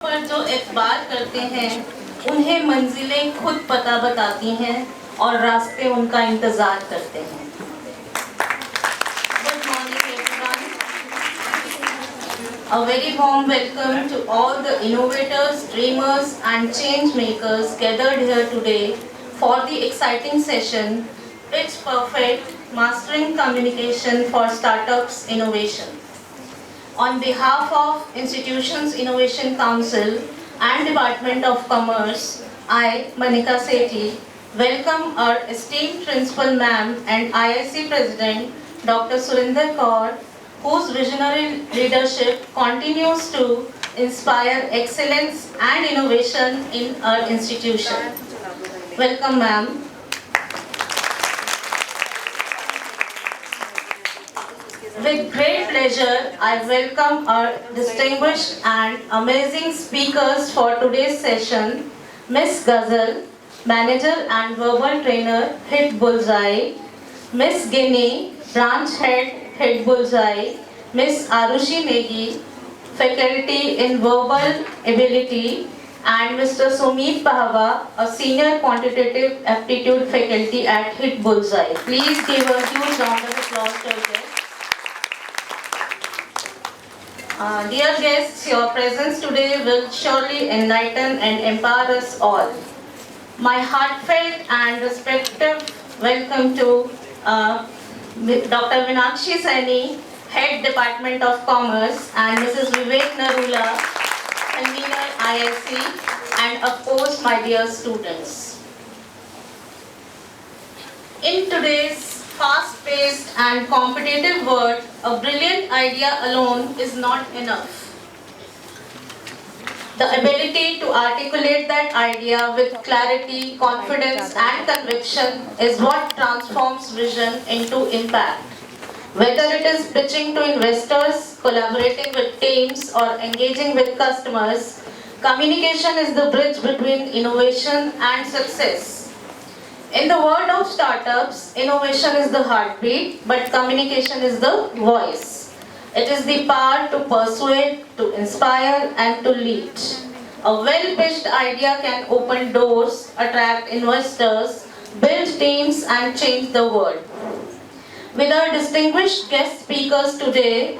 पर जो एतबार करते हैं उन्हें मंजिलें खुद पता बताती हैं और रास्ते उनका इंतजार करते हैं। Good morning everyone. A very warm welcome to all the innovators, dreamers and change makers gathered here today for the exciting session Pitch Perfect Mastering Communication for Startups Innovation. On behalf of Institutions Innovation Council and Department of Commerce, I, Manika Sethi, welcome our esteemed Principal Ma'am and IIC President, Dr. Surinder Kaur, whose visionary leadership continues to inspire excellence and innovation in our institution. Welcome, ma'am. With great pleasure, I welcome our distinguished and amazing speakers for today's session, Ms. Ghazal, Manager and Verbal Trainer, Hit Bullseye, Ms. Guinea, Branch Head, Hit Bullseye, Ms. Arushi Negi, Faculty in Verbal Ability, and Mr. Sumit Pahwa, a Senior Quantitative Aptitude Faculty at Hit Bullseye. Please give a huge round of applause to them. Dear guests, your presence today will surely enlighten and empower us all. My heartfelt and respectful welcome to Dr. Vinakshi Saini, Head Department of Commerce, and Mrs. Vivek Narula, Convener IIC, and of course my dear students. In today's fast-paced and competitive world, a brilliant idea alone is not enough. The ability to articulate that idea with clarity, confidence and conviction is what transforms vision into impact. Whether it is pitching to investors, collaborating with teams or engaging with customers, communication is the bridge between innovation and success. In the world of startups, innovation is the heartbeat, but communication is the voice. It is the power to persuade, to inspire, and to lead. A well-pitched idea can open doors, attract investors, build teams, and change the world. With our distinguished guest speakers today,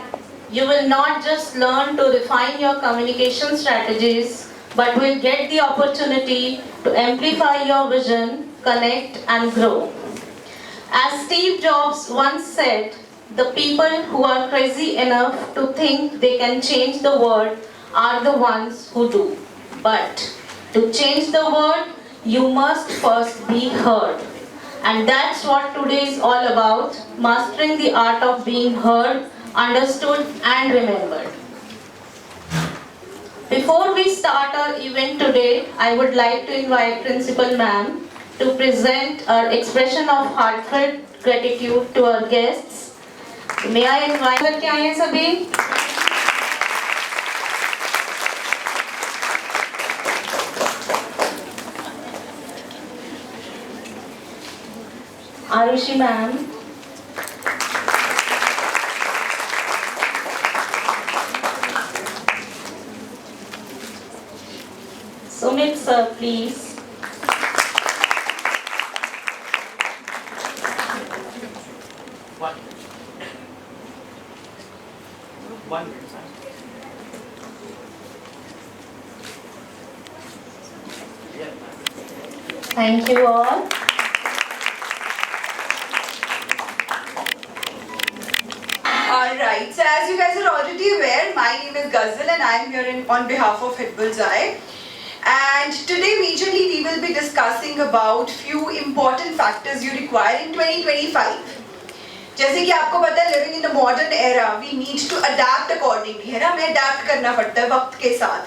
you will not just learn to refine your communication strategies, but will get the opportunity to amplify your vision, connect and grow. As Steve Jobs once said, the people who are crazy enough to think they can change the world are the ones who do. But to change the world, you must first be heard. And that's what today is all about, mastering the art of being heard, understood and remembered. Before we start our event today, I would like to invite Principal Ma'am to present our expression of heartfelt gratitude to our guests. May I invite करके आए हैं सभी? Arushi ma'am. Sumit sir, please. Thank you all. Alright, so as you guys are already aware, my name is Ghazal and I am here on behalf of Hit Bullseye. And today majorly we will be discussing about few important factors you require in 2025. जैसे कि आपको पता है, living in the modern era, we need to adapt accordingly, है ना? हमें adapt करना पड़ता है वक्त के साथ.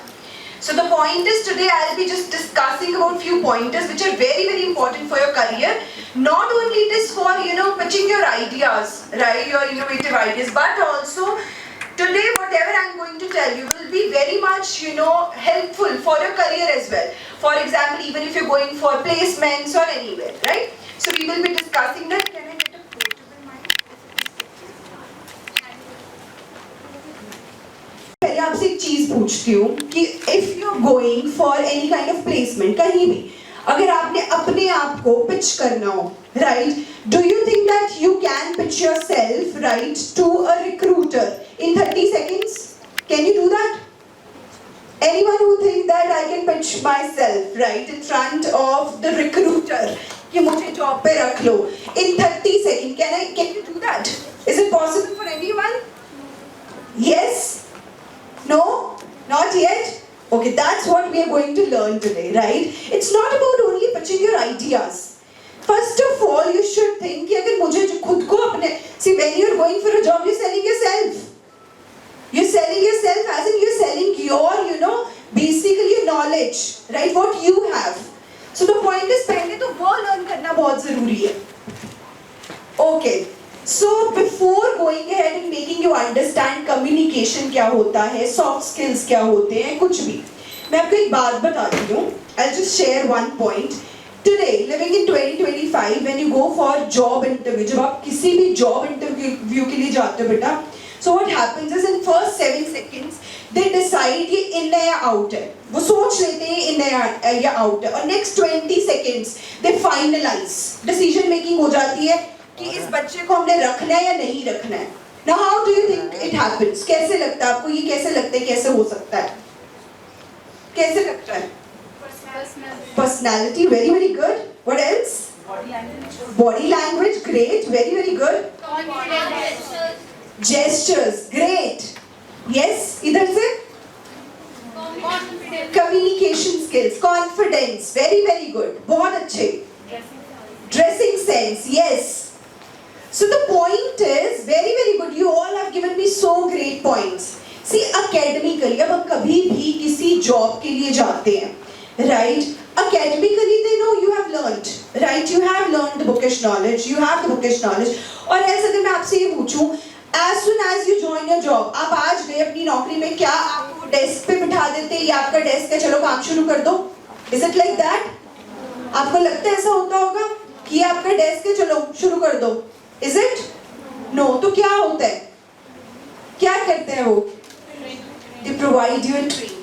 So the point is today I'll be just discussing about few pointers which are very very important for your career. Not only it is for pitching your ideas, right, your innovative ideas, but also today whatever I'm going to tell you will be very much helpful for your career as well. For example, even if you're going for placements or anywhere, right? So we will be discussing that. Can I get a portable mic? आपसे एक चीज पूछती हूँ कि if you are going for any kind of placement कहीं भी, अगर आपने अपने आप को पिच करना हो, right, do you think that you can pitch yourself, right, to a recruiter in 30 seconds? Can you do that? Anyone who thinks that I can pitch myself, right, in front of the recruiter, कि मुझे job पे रख लो in 30 seconds, can you do that? Is it possible for anyone? Yes? No? Not yet? Okay, that's what we are going to learn today, right? It's not about only pitching your ideas. First of all, you should think कि अगर मुझे खुद को अपने, see, when you're going for a job, you're selling yourself. You're selling yourself as in you're selling your, basically your knowledge, right? What you have. So the point is, पहले तो वो learn करना बहुत ज़रूरी है. Okay. So before going ahead and making you understand communication क्या होता है, soft skills क्या होते हैं, कुछ भी, मैं आपको एक बात बताती हूँ. I'll just share one point. Today, living in 2025, when you go for job interview, जब आप किसी भी job interview के लिए जाते हो बेटा, so what happens is in first 7 seconds they decide ये in है या out है, वो सोच लेते हैं in है या out है, और next 20 seconds they finalize, decision making हो जाती है कि इस बच्चे को हमने रखना है या नहीं रखना है. Now how do you think it happens? कैसे लगता है आपको, ये कैसे लगता है, कैसे हो सकता है, कैसे लगता है? Personality, very very good. What else? Body language, great, very very good. Gestures, great. Yes, इधर से? Communication skills, confidence, very very good, बहुत अच्छे. Dressing sense, yes. So the point is very very good. You all have given me so great points. See, academically, अब हम कभी भी किसी job के लिए जाते हैं, right? Academically, they know you have learned, right? You have learned the bookish knowledge. You have the bookish knowledge. और ऐसे अगर मैं आपसे ये पूछूं, as soon as you join your job, आप आज गए अपनी नौकरी में, क्या आपको डेस्क पे बिठा देते हैं, या आपका डेस्क है, चलो काम शुरू कर दो? Is it like that? आपको लगता है ऐसा होता होगा कि आपका डेस्क है, चलो शुरू कर दो? Is it? No. तो क्या होता है? क्या करते हैं वो? They provide you a training.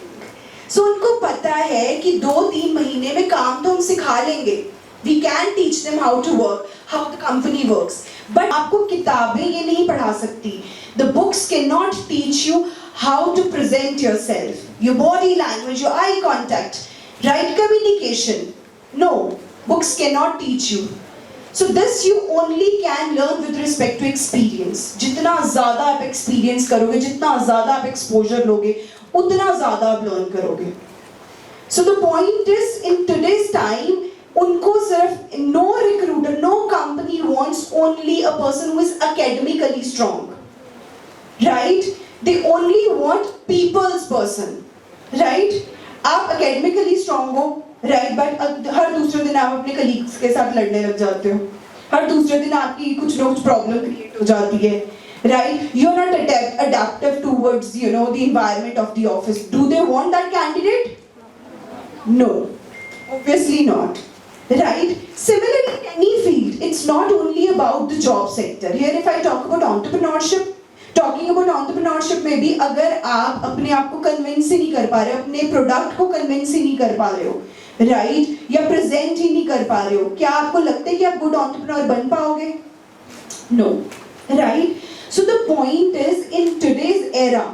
So उनको पता है कि 2-3 महीने में काम तो हम सिखा लेंगे. We can teach them how to work, how the company works. But आपको किताबें ये नहीं पढ़ा सकती. The books cannot teach you how to present yourself, your body language, your eye contact, right communication. No, books cannot teach you. So this you only can learn with respect to experience. जितना ज़्यादा आप experience करोगे, जितना ज़्यादा आप exposure लोगे, उतना ज़्यादा आप learn करोगे. So the point is, in today's time, उनको सिर्फ no recruiter, no company wants only a person who is academically strong, right? They only want people's person, right? आप academically strong हो, right? But हर दूसरे दिन आप अपने colleagues के साथ लड़ने लग जाते हो. हर दूसरे दिन आपकी कुछ ना कुछ problem create हो जाती है, right? You're not adaptive towards, the environment of the office. Do they want that candidate? No, obviously not. Right? Similarly, in any field, it's not only about the job sector. Here, if I talk about entrepreneurship, talking about entrepreneurship में भी अगर आप अपने आप को convince ही नहीं कर पा रहे हो, अपने product को convince ही नहीं कर पा रहे हो, right? या present ही नहीं कर पा रहे हो, क्या आपको लगता है कि आप good entrepreneur बन पाओगे? No, right? So the point is, in today's era,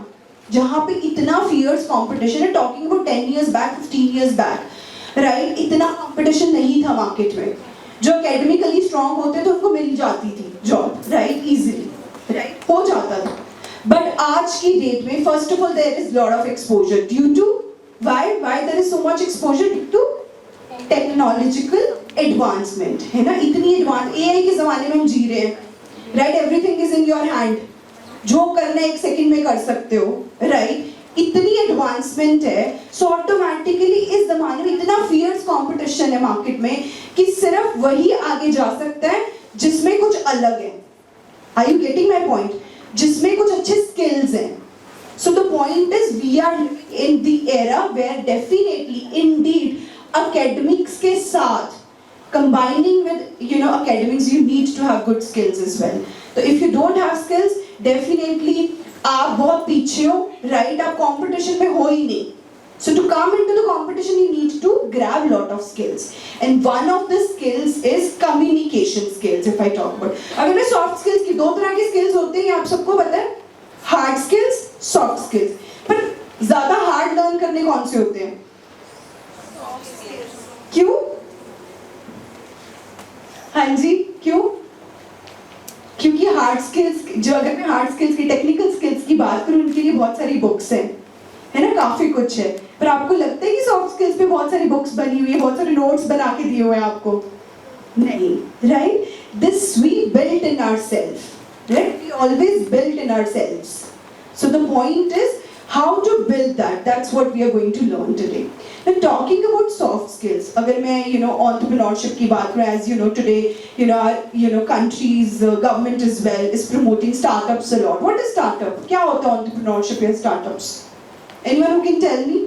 जहाँ पे इतना fierce competition है, talking about 10 years back, 15 years back, right? इतना competition नहीं था market में. जो academically strong होते तो उनको मिल जाती थी job, right? Easily, right? हो जाता था. But आज की date में, first of all, there is lot of exposure due to why there is so much exposure due to technological advancement, है ना? इतनी advanced AI के ज़माने में हम जी रहे हैं, right? Everything is in your hand. जो करना है 1 सेकंड में कर सकते हो, right? इतनी एडवांसमेंट है, सो ऑटोमेटिकली इस जमाने में इतना फियर्स कंपटीशन है मार्केट में कि सिर्फ वही आगे जा सकता है जिसमें कुछ अलग है. Are you getting my point? जिसमें कुछ अच्छे स्किल्स हैं. So the point is we are in the era where definitely indeed academics के साथ combining with academics, you need to have good skills as well. So if you don't have skills, definitely आप बहुत पीछे हो, right? आप competition में हो ही नहीं. So to come into the competition, you need to grab lot of skills, and one of the skills is communication skills. If I talk about, अगर मैं soft skills की, दो तरह के skills होते हैं, आप सबको पता है, hard skills, soft skills. पर ज़्यादा hard learn करने कौन से होते हैं? क्यों? हाँ जी, क्यों? क्योंकि हार्ड स्किल्स, जो अगर मैं हार्ड स्किल्स की, टेक्निकल स्किल्स की बात करूं, उनके लिए बहुत सारी बुक्स हैं, है ना, काफी कुछ है. पर आपको लगता है कि सॉफ्ट स्किल्स पे बहुत सारी बुक्स बनी हुई है, बहुत सारे नोट्स बना के दिए हुए हैं आपको? नहीं, right? This we built in ourself, right? We always built in ourselves. So the point is how to build that. That's what we are going to learn today. Now talking about soft skills, अगर मैं entrepreneurship की बात करूँ, as today our country's government as well is promoting startups a lot. What is startup? क्या होता है entrepreneurship या startups? Anyone who can tell me?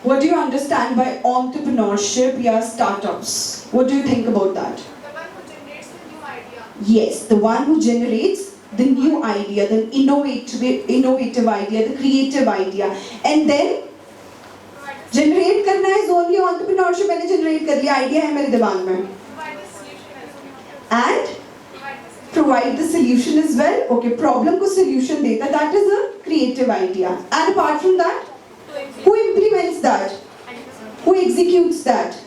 What do you understand by entrepreneurship या startups? What do you think about that? The one who generates the new idea. Yes, the one who generates the new idea, the innovative idea, the creative idea, and then generate करना is only entrepreneurship. मैंने generate कर लिया, idea है मेरे दिमाग में, and provide the solution as well. Okay, problem को solution देता, that is a creative idea. And apart from that, who implements that? Who executes that?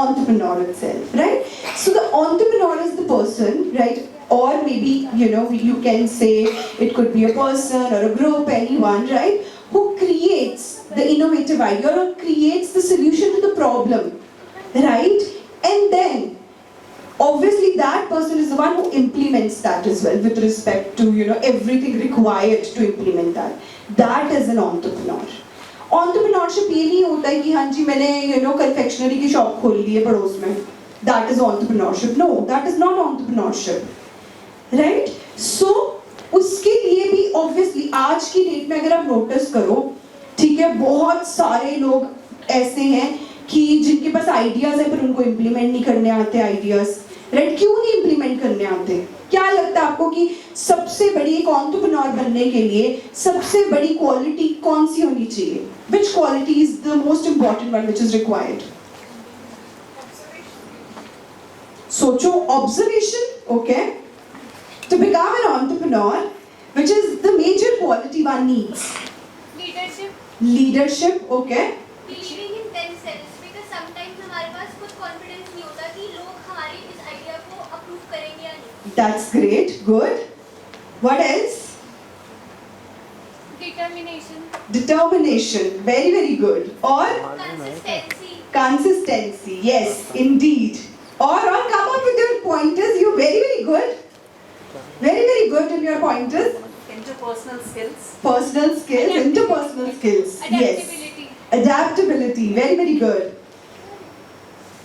Entrepreneur itself, right? So the entrepreneur is the person, right? Or maybe you can say it could be a person or a group, anyone, right, who creates the innovative idea or creates the solution to the problem, right? And then obviously that person is the one who implements that as well, with respect to everything required to implement that. That is an entrepreneur. Entrepreneurship ये नहीं होता है कि हाँ जी मैंने confectionery की shop खोल ली है पड़ोस में. That is entrepreneurship. No, that is not entrepreneurship. Right? So उसके लिए भी ऑब्वियसली आज की डेट में अगर आप नोटिस करो, ठीक है, बहुत सारे लोग ऐसे हैं कि जिनके पास आइडियाज है पर उनको इम्प्लीमेंट नहीं करने आते आइडियाज, राइट? क्यों नहीं इम्प्लीमेंट करने आते? क्या लगता है आपको कि सबसे बड़ी एक एंटरप्रेन्योर बनने के लिए सबसे बड़ी क्वालिटी कौन सी होनी चाहिए? Which quality is the most important one which is required? सोचो. Observation. Okay. To become an entrepreneur, which is the major quality one needs? Leadership. Leadership, okay. Believing in themselves, because sometimes हमारे पास खुद confidence नहीं होता कि लोग हमारी इस idea को approve करेंगे या नहीं. That's great, good. What else? Determination. Determination, very very good. Or Consistency. consistency, yes, indeed. Or come up with your pointers. You're very very good. Very very good in your pointers. Interpersonal skills. Personal skills, interpersonal skills. Adaptability. Yes. Adaptability, very very good.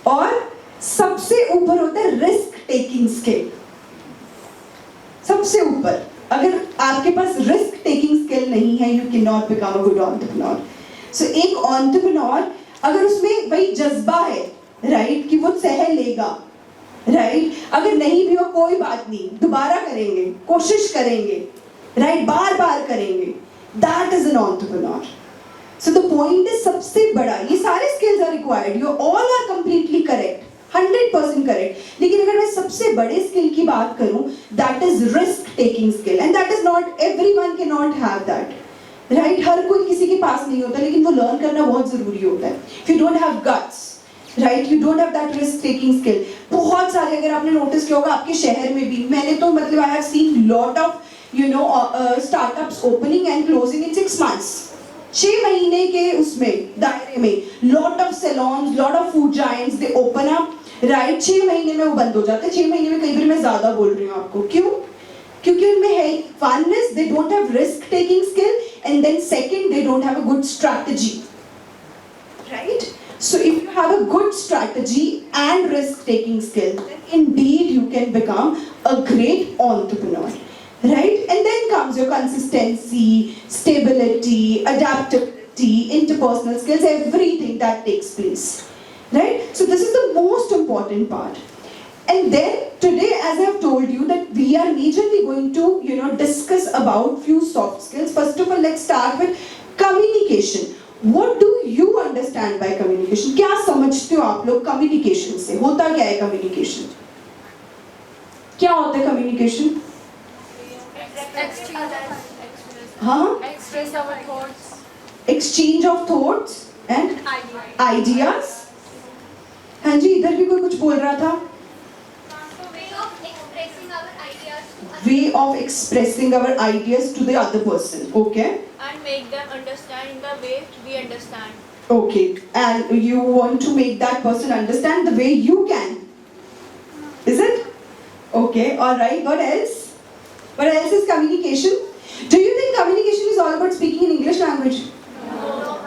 और सबसे ऊपर होता है risk taking skill. सबसे ऊपर, अगर आपके पास risk taking skill नहीं है, you can not become a good entrepreneur. So एक एंटरप्रेन्योर अगर उसमें वही जज्बा है, राइट, कि वो सह लेगा, राइट, अगर नहीं भी हो कोई बात नहीं, दोबारा करेंगे, कोशिश करेंगे, राइट, बार बार करेंगे, that is an entrepreneur. So the point is सबसे बड़ा, ये सारे skills are required, you all are completely correct, 100% correct. लेकिन अगर मैं सबसे बड़े स्किल की बात करूं, that is risk taking skill, and that is not, everyone can not have that, right? हर कोई किसी के पास नहीं होता, लेकिन वो लर्न करना बहुत जरूरी होता है. If you don't have guts, right, you don't have that risk taking skill. बहुत सारे, अगर आपने नोटिस किया होगा आपके शहर में भी, मैंने तो मतलब I have seen lot of startups opening and closing in 6 months. 6 महीने के उसमें दायरे में lot of saloons, lot of food giants, they open up, right, 6 महीने में वो बंद हो जाते हैं. 6 महीने में, कई बार मैं ज्यादा बोल रही हूँ आपको. क्यों? क्योंकि उनमें है, one is they don't have risk taking skill, and then second they don't have a good strategy, right? So if you have a good strategy and risk-taking skill, then indeed you can become a great entrepreneur, right? And then comes your consistency, stability, adaptability, interpersonal skills, everything that takes place, right? So this is the most important part. And then today, as I have told you, that we are majorly going to, discuss about few soft skills. First of all, let's start with communication. What do you understand by communication? क्या समझते हो आप लोग communication से? होता क्या है communication? क्या होता है communication? हाँ? Express our thoughts. Exchange of thoughts and ideas. हाँ जी, इधर भी कोई कुछ बोल रहा था? Way of expressing our ideas Way of expressing our ideas to the other person. Okay. and make them understand in the way we understand. Okay. And you want to make that person understand the way you can. Is it? Okay. All right. What else? What else is communication? Do you think communication is all about speaking in English language? No.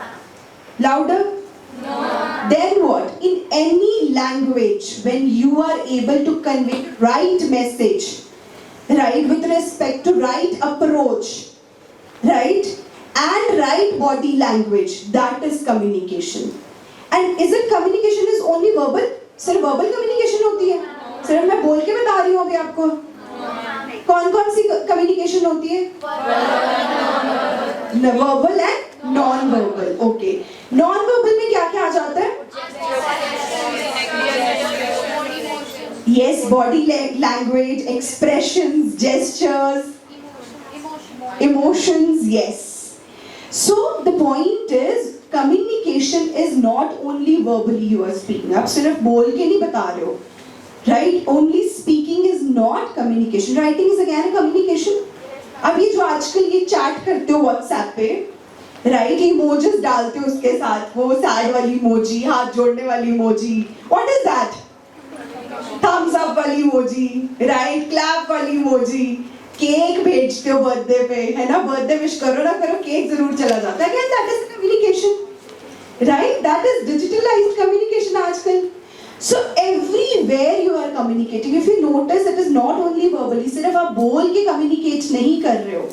Louder? No. Then what? In any language, when you are able to convey right message, right, with respect to right approach, right, and right body language, that is communication. And is it communication is only verbal? सिर्फ verbal communication होती है? सिर्फ मैं बोल के बता रही हूँ अभी आपको? कौन कौन सी communication होती है? Verbal and non-verbal. Okay. Non-verbal में क्या क्या आ जाता है? Yes, body language, expressions, gestures, emotions, yes. So the point is, communication is not only verbally you are speaking. आप सिर्फ बोल के नहीं बता रहे हो, right? Only speaking is not communication. Writing is again a communication. अब ये जो आजकल ये चैट करते हो WhatsApp पे, right? Emojis डालते हो उसके साथ, वो sad वाली emoji, हाथ जोड़ने वाली emoji. What is that? Thumbs up वाली emoji, right? Clap वाली emoji. केक भेजते हो बर्थडे पे, है ना? बर्थडे विश करो ना करो, केक जरूर चला जाता है. Again, that is communication, right? That is digitalized communication आजकल. So everywhere you are communicating. If you notice, it is not only verbally. सिर्फ आप बोल के communicate नहीं कर रहे हो,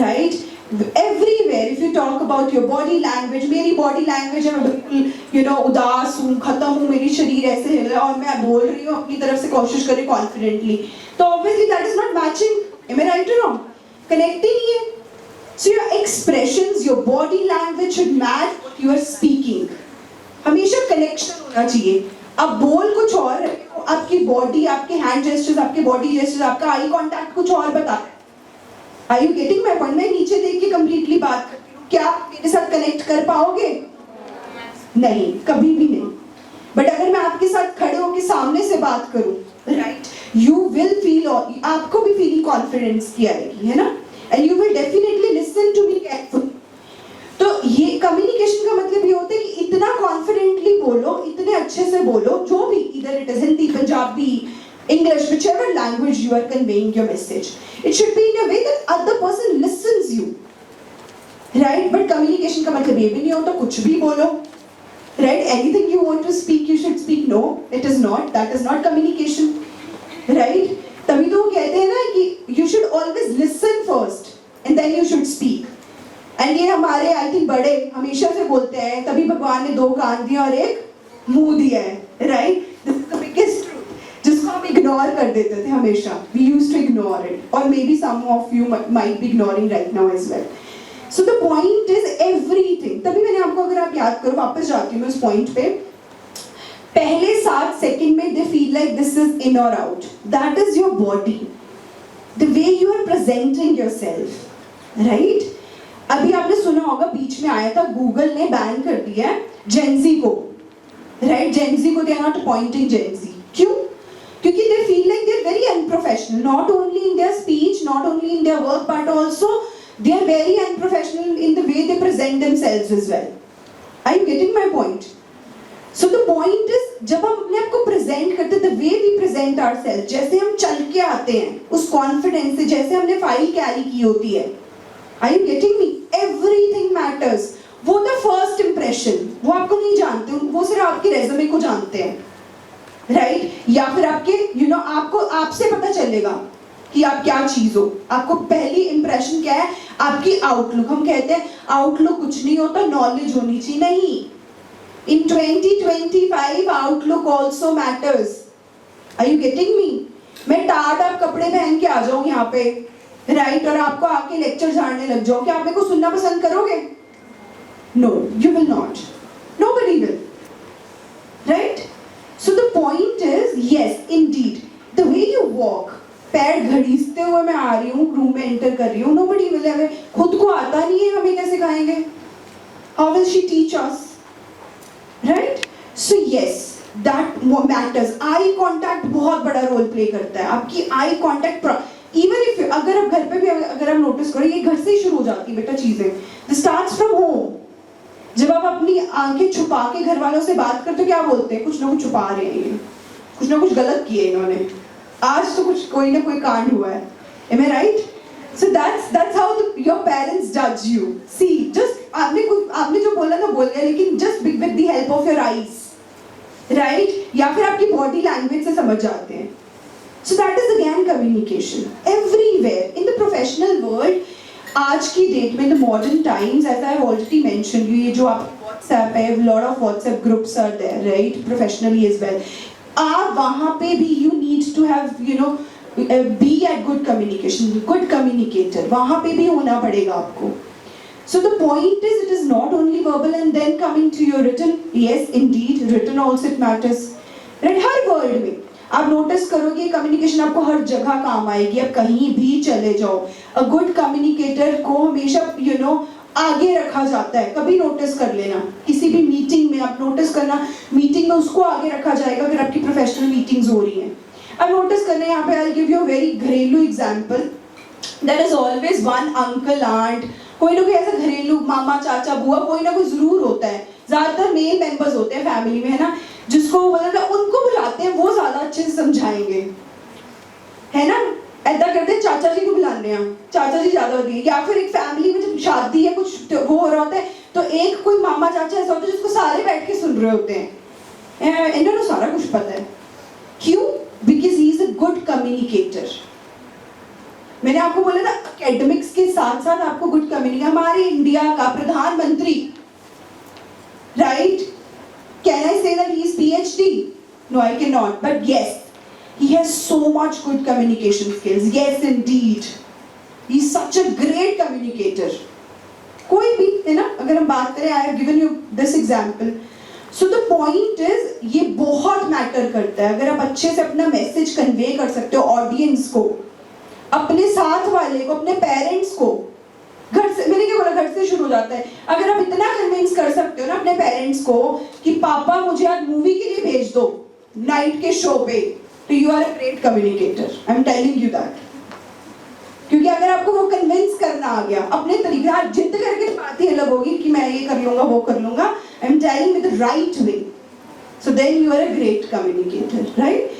right? Everywhere, if you talk about your body language, मेरी body language है, मैं बिल्कुल उदास हूँ, खत्म हूँ, मेरी शरीर ऐसे हिल रहा है और मैं बोल रही हूँ अपनी तरफ से कोशिश करें confidently, तो obviously that is not matching. Am I right or wrong? Connect ही नहीं है. So your expressions, your body language should match what you are speaking. हमेशा connection होना चाहिए. अब बोल कुछ और, आपकी body, आपके hand gestures, आपके body gestures, आपका eye contact कुछ और बता रहा है. Are you getting my point? मैं नीचे देख के completely बात करती हूँ. क्या आप मेरे साथ connect कर पाओगे? नहीं, कभी भी नहीं. But अगर मैं आपके साथ खड़े होके सामने से बात करूँ, right? You will feel, आपको भी feeling confidence की आएगी, है ना? And you will definitely listen to me carefully. तो ये communication का मतलब ये होता है कि इतना confidently बोलो, इतने अच्छे से बोलो, जो भी, either it is Hindi, Punjabi, English, whichever language you are conveying your message. It should be in a way that other person listens you, right? But communication का मतलब ये भी नहीं होता कुछ भी बोलो, right? Anything you want to speak, you should speak. No, it is not. That is not communication, right? तभी तो वो कहते हैं ना कि you should always listen first and then you should speak. And ये हमारे I think बड़े हमेशा से बोलते हैं, तभी भगवान ने 2 कान दिए और 1 मुंह दिया है, right? This is the biggest truth. जिसको हम ignore कर देते थे हमेशा. We used to ignore it, or maybe some of you might be ignoring right now as well. So the point is everything. तभी मैंने आपको, अगर आप याद करो, वापस जाती हूँ मैं उस point पे. पहले 7 सेकंड में they feel like this is in or out. That is your body. The way you are presenting yourself, right? अभी आपने सुना होगा बीच में आया था, गूगल ने बैन कर दिया है Gen Z को, right? Gen Z को they are not appointing Gen Z. क्यों? क्योंकि they feel like they are very unprofessional, not only in their speech, not only in their work, but also they are very unprofessional in the way they present themselves as well. Are you getting my point? So the point is, जब हम अपने आप को present करते हैं, the way we present ourselves, जैसे हम चल के आते हैं, उस confidence से, जैसे हमने फाइल कैरी की होती है. Are you getting me? Everything matters. वो the first impression, वो आपको नहीं जानते, वो सिर्फ आपके resume को जानते हैं, right? या फिर आपके आपको आपसे पता चलेगा कि आप क्या चीज हो. आपको पहली impression क्या है? आपकी outlook. हम कहते हैं outlook कुछ नहीं होता, knowledge होनी चाहिए. नहीं. In 2025, outlook also matters. Are you getting me? मैं टाट कपड़े पहन के आ जाऊं यहाँ पे, राइट, और आपको आके लेक्चर झाड़ने लग जाओ, क्या आप मेरे को सुनना पसंद करोगे? No, you will not. Nobody will. Right? So the point is, yes, indeed, the way you walk, पैर घड़ीसते हुए मैं आ रही हूँ, रूम में एंटर कर रही हूँ, nobody will ever, खुद को आता नहीं है, हमें कैसे सिखाएंगे? How will she teach us? Right? So yes, that matters. Eye contact बहुत बड़ा रोल प्ले करता है. आपकी eye contact, even if अगर आप घर पे भी अगर आप नोटिस करो, ये घर से ही शुरू हो जाती है बेटा चीजें. This starts from home. जब आप अपनी आंखें छुपा के घर वालों से बात करते हो, क्या बोलते हैं? कुछ ना कुछ छुपा रहे हैं ये, कुछ ना कुछ गलत किए इन्होंने, आज तो कुछ कोई ना कोई कांड हुआ है. Am I right? So that's how your parents judge you. See, just आपने जो बोला था बोल गया, लेकिन just with the help of your eyes, right? या फिर आपकी body language से समझ जाते हैं. So that is again communication everywhere in the professional world. आज की डेट में, the modern times, as I have already mentioned, ये जो आप WhatsApp है, lot of WhatsApp groups are there, right? Professionally as well. आप वहाँ पे भी you need to have, you know, be at good communication, good communicator. वहाँ पे भी होना पड़ेगा आपको. So the point is, it is not only verbal and then coming to your written. Yes, indeed, written also it matters. Right? Her word में आप notice करोगे communication आपको हर जगह काम आएगी. आप कहीं भी चले जाओ, अ गुड कम्युनिकेटर को हमेशा आगे रखा जाता है. कभी नोटिस कर लेना, किसी भी मीटिंग में आप नोटिस करना, मीटिंग में उसको आगे रखा जाएगा अगर आपकी प्रोफेशनल मीटिंग्स हो रही हैं. अब नोटिस करना, यहाँ पे I give you a very घरेलू example. There is always one uncle aunt, कोई ना कोई ऐसा घरेलू मामा चाचा बुआ कोई ना कोई जरूर होता है. ज्यादातर मेल मेंबर्स होते हैं फैमिली में, है ना, जिसको उनको बुलाते हैं, वो ज्यादा अच्छे से समझाएंगे, है ना. ऐसा करते हैं, चाचा जी को बुलाने हैं, चाचा जी ज्यादा होती है. या फिर एक फैमिली में जब शादी है, कुछ वो हो रहा होता है, तो एक कोई मामा चाचा ऐसा होता है जिसको सारे बैठ के सुन रहे होते हैं, इन्होंने सारा कुछ पता है. क्यों? Because he is a good communicator. मैंने आपको बोला था एकेडमिक्स के साथ साथ आपको गुड कम्युनिकेशन. हमारे इंडिया का प्रधानमंत्री, right, can I say that he is PhD? No, I can not, but yes, he has so much good communication skills. Yes, indeed, he is such a great communicator. कोई भी, है ना, अगर हम बात करें, I have given you this example. So the point is, ये बहुत मैटर करता है. अगर आप अच्छे से अपना मैसेज कन्वे कर सकते हो ऑडियंस को, अपने साथ वाले को, अपने पेरेंट्स को, घर से, मैंने क्या बोला, घर से शुरू हो जाता है. अगर आप इतना कन्विंस कर सकते हो ना अपने पेरेंट्स को कि पापा मुझे आज मूवी के लिए भेज दो नाइट के शो पे, तो you are a great communicator. I am telling you that. क्योंकि अगर आपको वो कन्विंस करना आ गया अपने तरीके, आप जिद करके बात ही अलग होगी कि मैं ये कर लूंगा वो कर लूंगा. I am telling with the right way, so then you are a great communicator, right.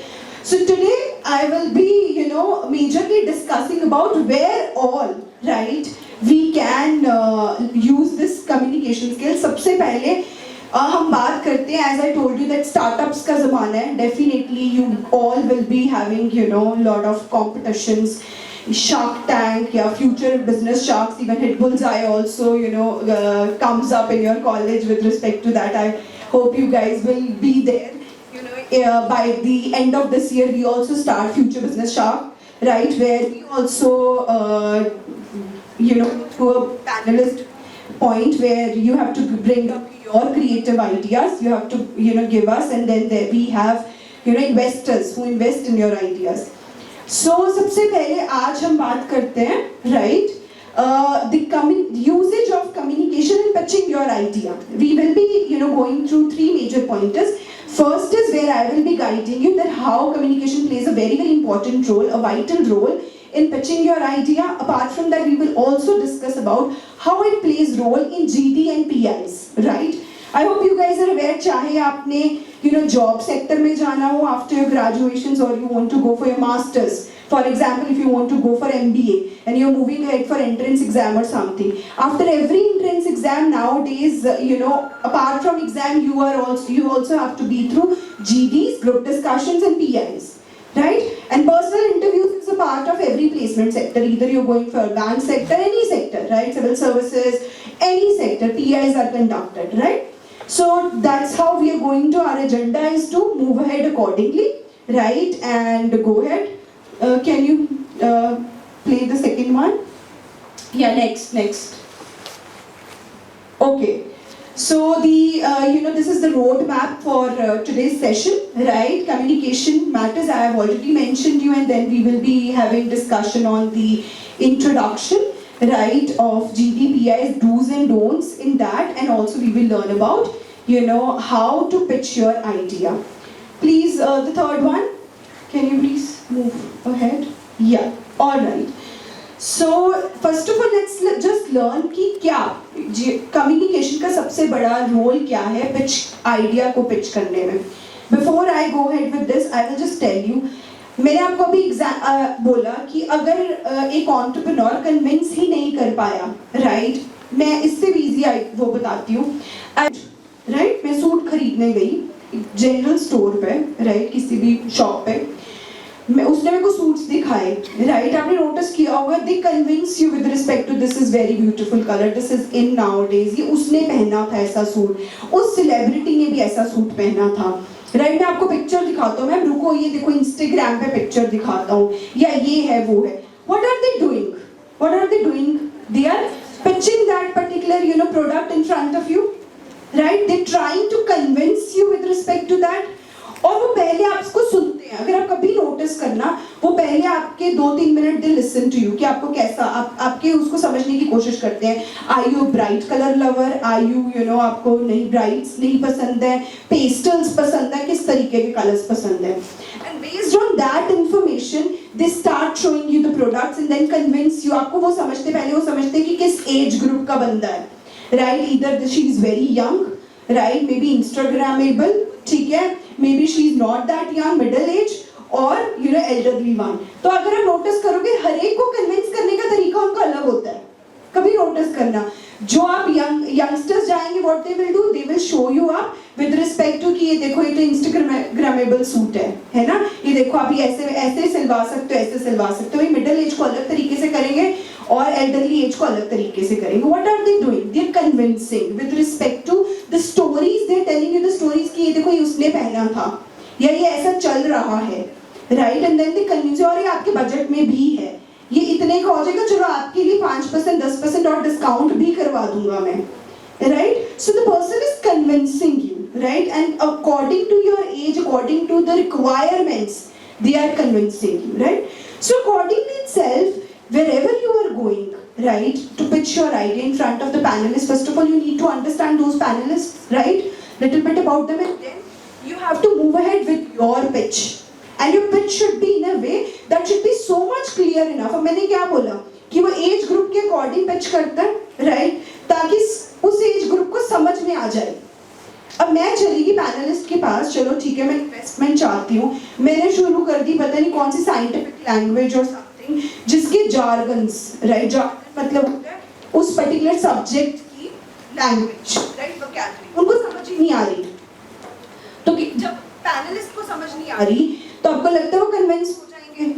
So today I will be, you know, majorly discussing about where all, right, we can use this communication skill. सबसे पहले हम बात करते हैं, as I told you that startups का ज़माना है. Definitely you all will be having, you know, lot of competitions. Shark Tank या Future Business Sharks, even Hit Bullseye also, you know, comes up in your college with respect to that. I hope you guys will be there. By the end of this year, we also start Future Business Shark, right? Where we also, you know, to a panelist point where you have to bring up your creative ideas. You have to, you know, give us, and then there we have, you know, investors who invest in your ideas. So, सबसे पहले आज हम बात करते हैं, right? The usage of communication in pitching your idea. We will be, you know, going through 3 major pointers. First is where I will be guiding you that how communication plays a very, very important role, a vital role in pitching your idea. Apart from that, we will also discuss about how it plays role in GD and PIs, right? I hope you guys are aware, चाहे आपने, you know, job sector में जाना हो after your graduations, or you want to go for your masters. For example, if you want to go for MBA and you're moving ahead for entrance exam or something, after every entrance exam nowadays, you know, apart from exam, you also have to be through GDs, group discussions, and PIs, right? And personal interviews is a part of every placement sector. Either you're going for bank sector, any sector, right? Civil services, any sector, PIs are conducted, right? So that's how we are going to, our agenda is to move ahead accordingly. right? And go ahead. Can you play the second one? Yeah, next. Okay. So this is the roadmap for today's session, right? Communication matters. I have already mentioned you, and then we will be having discussion on the introduction, right, of GDPI's do's and don'ts in that, and also we will learn about, how to pitch your idea. Please, the third one. Can you please move ahead? Yeah. All right. So first of all, let's just learn कि क्या communication का सबसे बड़ा role क्या है pitch idea को pitch करने में. Before I go ahead with this, I will just tell you. मैंने आपको अभी बोला कि अगर एक entrepreneur convince ही नहीं कर पाया, right? मैं इससे भी easy वो बताती हूँ. Right? मैं सूट खरीदने गई जनरल स्टोर पे, right? किसी भी शॉप पे. उसने मेरे को सूट्स दिखाए, राइट? आपने नोटिस किया होगा, they convince you with respect to this is very beautiful colour, this is in nowadays. ये उसने पहना था ऐसा सूट, उस सेलिब्रिटी ने भी ऐसा सूट पहना था, राइट? मैं आपको पिक्चर दिखाता हूँ, मैम रुको, ये देखो इंस्टाग्राम पे पिक्चर दिखाता हूँ, या ये है वो है. What are they doing? They are pitching that particular product in front of you, right? They trying to convince you with respect to that. और वो पहले आपको सुनते हैं. अगर आप कभी नोटिस करना, वो पहले आपके 2-3 minute they listen to you कि आपको कैसा, आपके उसको समझने की कोशिश करते हैं. Are you bright colour lover? Are you आपको नहीं ब्राइट्स नहीं पसंद है, पेस्टल्स पसंद है, किस तरीके के कलर्स पसंद है. And based on that information they start showing you the products and then convince you. आपको वो समझते, पहले वो समझते कि किस एज ग्रुप का बंदा है, right? Either she is very young, right? May be Instagrammable, ठीक है? Maybe she is not that young, middle age, or elderly one. तो अगर आप नोटिस करोगे, हर एक को कन्विंस करने का तरीका उनका अलग होता है. कभी नोटिस करना, जो आप यंगस्टर्स जाएंगे, what they will do, they will show you up with respect to कि ये देखो, ये तो इंस्टाग्रामेबल सूट है ना? ये देखो आप ये ऐसे सिलवा सकते हो, ऐसे सिलवा सकते हो. ये मिडिल एज को अलग तरीके से करेंगे और एल्डरली एज को अलग तरीके से करेंगे. What are they doing? They are convincing with respect to the stories. They are telling you the stories कि ये देखो, ये उसने पहना था, या ये ऐसा चल रहा है, right? And then they convince you, और ये आपके बजट में भी है, ये इतने का हो जाएगा, चलो आपके लिए 5% 10% और डिस्काउंट भी करवा दूंगा मैं, right? So the person is convincing you, right? And according to your age, according to the requirements, they are convincing you, right? So accordingly itself, wherever you are going, right, to pitch your idea in front of the panelists, first of all you need to understand those panelists, right? Little bit about them, and then you have to move ahead with your pitch. And your pitch should be in a way that should be so much clear enough. अब मैंने क्या बोला कि वो age group के according pitch करता है, right? ताकि उस एज ग्रुप को समझ में आ जाए. अब मैं चली गई पैनलिस्ट के पास, चलो ठीक है, मैं इन्वेस्टमेंट चाहती हूँ, मैंने शुरू कर दी पता नहीं कौन सी साइंटिफिक लैंग्वेज और जिसके जार्गन्स, राइट? जार्गन मतलब होता है उस पर्टिकुलर सब्जेक्ट की लैंग्वेज, राइट? वोकैबुलरी उनको समझ ही नहीं आ रही. तो जब पैनलिस्ट को समझ नहीं आ रही, तो आपको लगता है वो कन्विंस हो जाएंगे?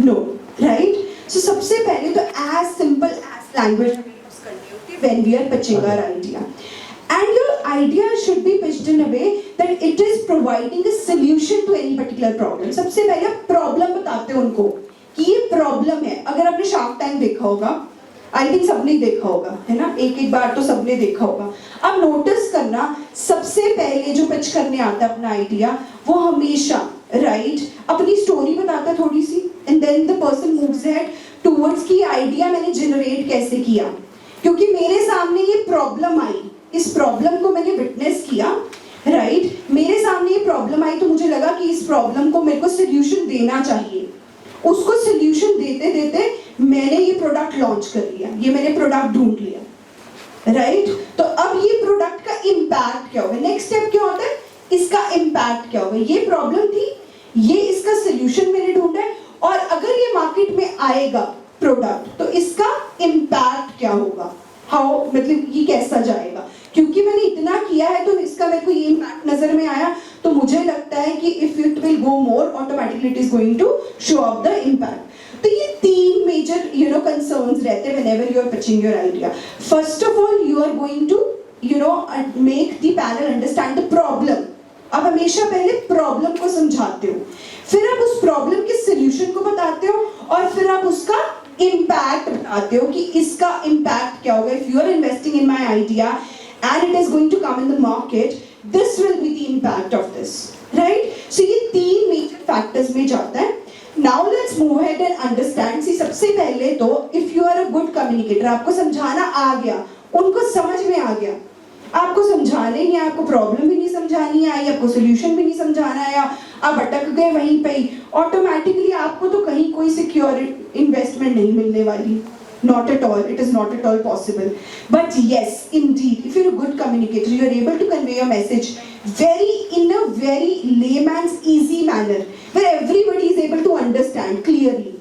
No, right? सो सबसे पहले तो as simple as language use करनी होती है when we are pitching our idea. And your idea should be pitched in a way that it is providing a solution to any particular problem. सबसे पहले आप problem बताते हो उनको कि ये प्रॉब्लम है. अगर आपने शार्क टैंक देखा होगा, आई थिंक सबने देखा होगा, है ना? एक बार तो सबने देखा होगा. अब नोटिस करना, सबसे पहले जो पिच करने आता है अपना आइडिया, वो हमेशा, राइट, अपनी स्टोरी बताता है थोड़ी सी, and then the person moves ahead towards की आइडिया मैंने जनरेट कैसे किया, क्योंकि मेरे सामने ये प्रॉब्लम आई, इस प्रॉब्लम को मैंने विटनेस किया, राइट? मेरे सामने ये प्रॉब्लम आई, तो मुझे लगा कि इस प्रॉब्लम को मेरे को सोल्यूशन देना चाहिए. उसको सोल्यूशन देते देते मैंने ये प्रोडक्ट लॉन्च कर लिया, ये मैंने प्रोडक्ट ढूंढ लिया, राइट? तो अब ये प्रोडक्ट का इम्पैक्ट क्या होगा? नेक्स्ट स्टेप क्या होता है? इसका इम्पैक्ट क्या होगा? ये प्रॉब्लम थी, ये इसका सोल्यूशन मैंने ढूंढा है, और अगर ये मार्केट में आएगा प्रोडक्ट, तो इसका इम्पैक्ट क्या होगा? हाउ, मतलब ये कैसा जाएगा? क्योंकि मैंने इतना किया है, तो इसका मेरे को ये इम्पैक्ट नजर में आया, तो मुझे लगता है कि if it will go more, automatically it is going to show up the impact. तो ये 3 मेजर कंसर्न्स रहते हैं whenever you are pitching your idea. First of all, you are going to make the panel understand the problem. आप हमेशा पहले problem को समझाते हो, फिर आप उस प्रॉब्लम के सॉल्यूशन को बताते हो, और फिर आप उसका इम्पैक्ट बताते हो कि इसका इम्पैक्ट क्या होगा. If you are investing in my idea and it is going to come in the market, this will be the impact of this, right. So ये 3 मेजर फैक्टर्स में जाता है. Now let's move ahead and understand. See, सबसे पहले तो if you are a good communicator, आपको समझाना आ गया, उनको समझ में आ गया, आपको समझाने ही, आपको प्रॉब्लम भी नहीं समझानी आई, आपको सोल्यूशन भी नहीं समझाना आया, आप अटक गए वहीं पे ही, ऑटोमेटिकली आपको तो कहीं कोई सिक्योर इन्वेस्टमेंट नहीं मिलने वाली. Not at all. It is not at all possible. But yes, indeed, if you're a good communicator, you are able to convey your message in a very layman's easy manner, where everybody is able to understand clearly.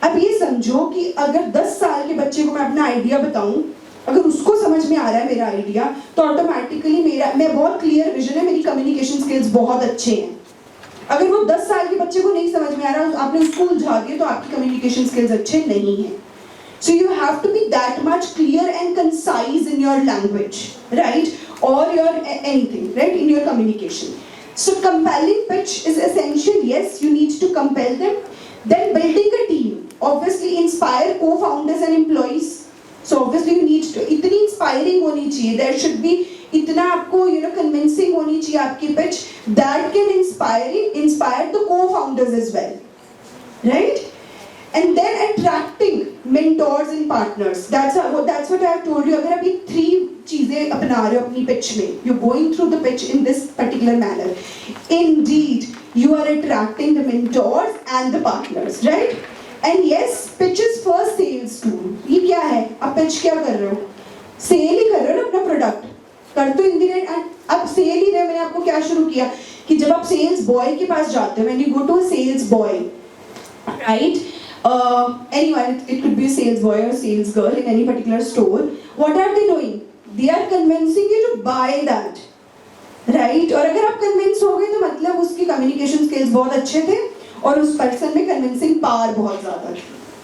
अब ये समझो कि अगर 10 साल के बच्चे को मैं अपना आइडिया बताऊं, अगर उसको समझ में आ रहा है मेरा आइडिया, तो ऑटोमेटिकली मैं बहुत क्लियर विजन है, मेरी कम्युनिकेशन स्किल्स बहुत अच्छे हैं. अगर वो 10 साल के बच्चे को नहीं समझ में आ रहा, आपने उसको उलझा दिया, तो आपकी कम्युनिकेशन स्किल्स अच्छे नहीं हैं. So you have to be that much clear and concise in your language, right? Or your anything, right? In your communication. So compelling pitch is essential. Yes, you need to compel them. Then building a team. Obviously inspire co-founders and employees. So obviously you need to, इतनी inspiring होनी चाहिए. There should be इतना आपको convincing होनी चाहिए आपकी pitch that can inspire the co-founders as well, right? And then attracting mentors and partners. That's what I have told you. अगर आप ये 3 चीजें अपना रहे हो अपनी pitch में, you're going through the pitch in this particular manner. Indeed, you are attracting the mentors and the partners, right? And yes, pitch is first sales tool. ये क्या है? आप pitch क्या कर रहे हो? Sale ही कर रहे हो ना अपना product. कर तो इंडिरेक्ट, अब सेल ही रहे. मैंने आपको क्या शुरू किया कि जब आप सेल्स बॉय के पास जाते हो, when you go to a sales boy, right? Anyone, it could be a sales boy or sales girl in any particular store. What are they doing? They are convincing you to buy that, right? और अगर आप convince हो गए तो मतलब उसकी communication skills बहुत अच्छे थे और उस person में convincing power बहुत ज़्यादा,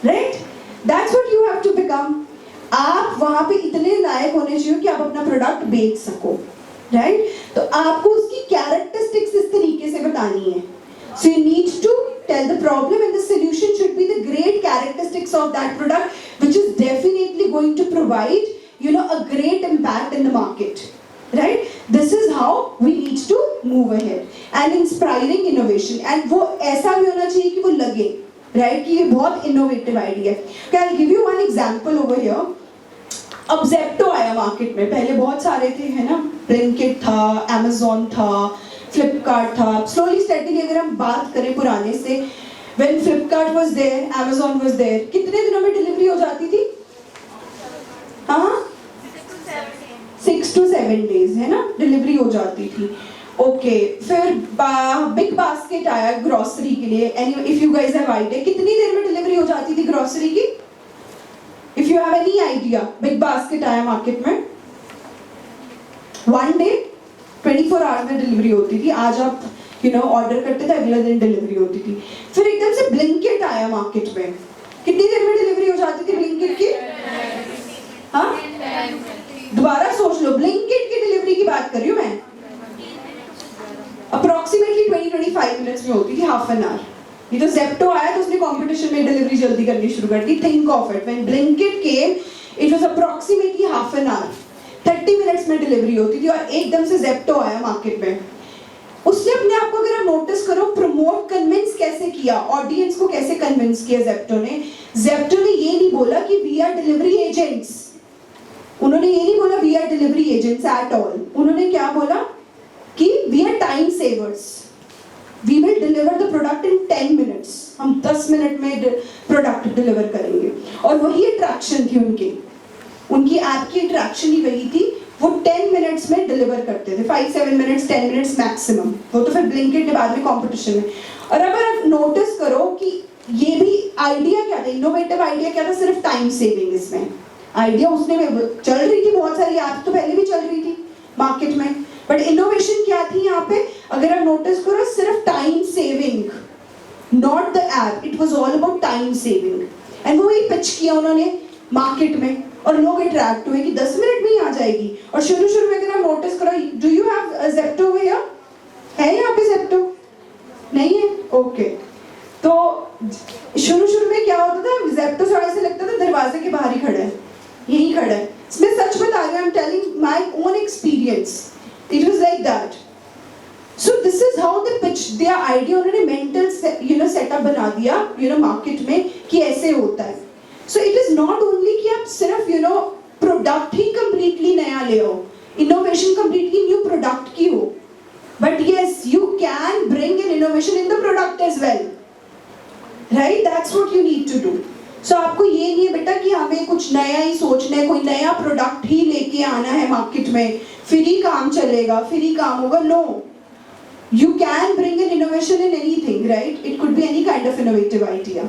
right? That's what you have to become. आप वहाँ पे इतने लायक होने चाहिए कि आप अपना product बेच सको, right? तो आपको उसकी characteristics इस तरीके से बतानी है. So you need to tell the problem, and the solution should be the great characteristics of that product, which is definitely going to provide, a great impact in the market, right? This is how we need to move ahead. And inspiring innovation, and वो ऐसा भी होना चाहिए कि वो लगे, right? कि ये बहुत innovative idea है. Okay, I'll give you one example over here. अब Zepto आया मार्केट में, पहले बहुत सारे थे, है ना? Blinkit था, Amazon था, फ्लिपकार्ट था. स्लोली स्टेडली अगर हम बात करें पुराने से, when Flipkart was there, Amazon was there, कितने दिनों में डिलीवरी हो जाती थी? हाँ, 6 to 7 days, है ना, डिलीवरी हो जाती थी. ओके, फिर बिग बास्केट आया ग्रोसरी के लिए. If you guys have idea, कितनी देर में डिलीवरी हो जाती थी ग्रोसरी की? If you have any idea, big basket आया मार्केट में, 1 day 24 आवर्स में डिलीवरी होती थी. आज आप ऑर्डर करते थे, अगले दिन डिलीवरी होती थी. फिर एकदम से ब्लिंकिट आया मार्केट में, कितनी देर में डिलीवरी हो जाती थी ब्लिंकिट की? हाँ, दोबारा सोच लो, ब्लिंकिट की डिलीवरी की बात कर रही हूँ मैं. अप्रोक्सीमेटली 20-25 मिनट्स में होती थी, हाफ एन आवर. ये तो जेप्टो आया तो उसने कंपटीशन में डिलीवरी जल्दी करनी शुरू कर दी. Think of it, when Blinkit came, it was approximately half an hour, 30 minutes में डिलीवरी होती थी. और एकदम से जेप्टो आया मार्केट में. उसने अपने आप को, अगर आप नोटिस करो, प्रमोट कन्विंस कैसे किया, ऑडियंस को कैसे कन्विंस किया जेप्टो ने. जेप्टो ने ये नहीं बोला कि वी आर डिलीवरी एजेंट्स, उन्होंने ये नहीं बोला we are delivery agents at all. उन्होंने क्या बोला कि we are time savers, we will deliver the product in 10 minutes. हम 10 मिनट में प्रोडक्ट डिलीवर करेंगे. और वही अट्रैक्शन थी उनकी ऐप की अट्रैक्शन ही वही थी. वो 10 मिनट्स में डिलीवर करते थे, 5-7 मिनट्स, 10 मिनट्स मैक्सिमम. वो तो फिर ब्लिंकिट के बाद में कंपटीशन में. और अगर आप नोटिस करो कि ये भी आइडिया क्या था, इनोवेटिव आइडिया क्या था, सिर्फ टाइम सेविंग. इसमें आइडिया उसने चल रही थी, बहुत सारी ऐप तो पहले भी चल रही थी मार्केट में, बट इनोवेशन क्या थी यहाँ पे, अगर आप नोटिस करो, सिर्फ time saving, not the app. It was all about time saving. And वो ही पिच किया उन्होंने मार्केट में, और लोग अट्रैक्ट हुए कि 10 मिनट में ही आ जाएगी. और शुरू में अगर आप नोटिस करो, do you have Zepto here? है यहाँ पे जेप्टो? नहीं है? ओके। तो शुरू में क्या होता था, जेप्टो से ऐसे लगता था दरवाजे के बाहर ही खड़ा है, यहीं खड़ा है। मैं सच बता रही हूँ, आई am telling my own experience, it was like that. So this is how they pitch their idea. उन्होंने मेंटल सेटअप बना दिया मार्केट में कि ऐसे होता है। So it is not only कि आप सिर्फ प्रोडक्ट ही कंप्लीटली नया ले आओ, इनोवेशन कंप्लीटली न्यू प्रोडक्ट की हो, but yes, you can bring an innovation in the product as well, right? That's what you need to do. So आपको ये नहीं है बेटा कि हमें कुछ नया ही सोचना है, कोई नया प्रोडक्ट ही लेके आना है मार्केट में, फिर ही काम चलेगा, फिर ही काम होगा। No, you can bring an innovation in anything, right? It could be any kind of innovative idea.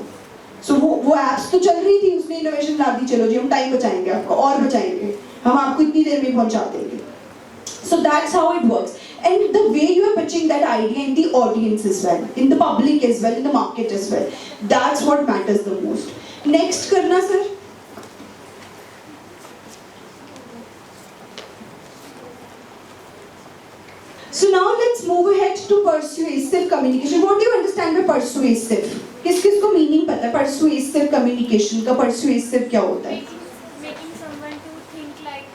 So वो apps तो चल रही थी, उसने innovation ला दी, चलो जी हम टाइम बचाएंगे आपका और बचाएंगे, हम आपको इतनी देर में पहुंचा देंगे। So that's how it works. And the way you are pitching that idea in the audience as well, in the public as well, in the market as well, that's what matters the most. Next करना sir. So now let's move ahead to persuasive communication. What do you understand by persuasive? किस को meaning पता है persuasive communication का? Persuasive क्या होता है? Making someone to think like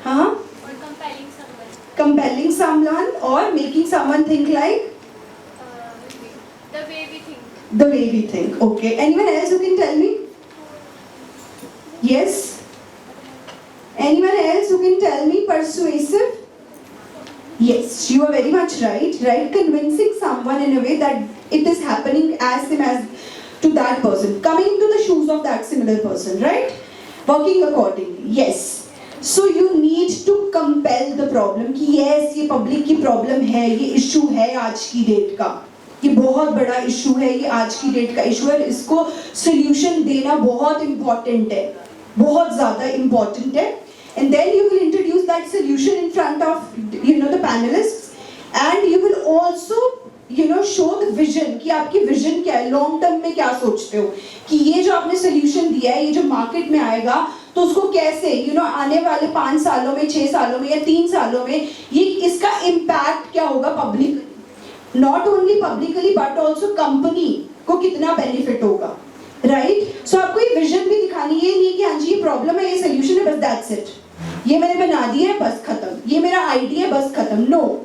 हाँ? or compelling someone. Compelling someone or making someone think like The way we think. the way we think. Okay. Anyone else who can tell me? Yes? Anyone else who can tell me persuasive? Yes, you are very much right. Right? Convincing someone in a way that it is happening as same as to that person. Coming into the shoes of that similar person. Right? Working accordingly. Yes. So you need to compel the problem कि yes ये public की problem है, ये issue है आज की date का, ये बहुत बड़ा issue है, ये आज की डेट का issue है, इसको solution देना बहुत important है, बहुत ज़्यादा important है। And then you will introduce that solution in front of the panelists, and you will also show the vision कि आपकी vision क्या है, long term में क्या सोचते हो कि ये जो आपने solution दिया है, ये जो market में आएगा तो उसको कैसे आने वाले 5 सालों में, 6 सालों में या 3 सालों में ये इसका impact क्या होगा public, not only publicly but also company को कितना benefit होगा, right? So आपको ये vision भी दिखानी है, ये नहीं कि हाँ जी ये problem है, ये solution है, बस that's it, ये मैंने बना दिया है बस खत्म, ये मेरा idea है बस खत्म। No,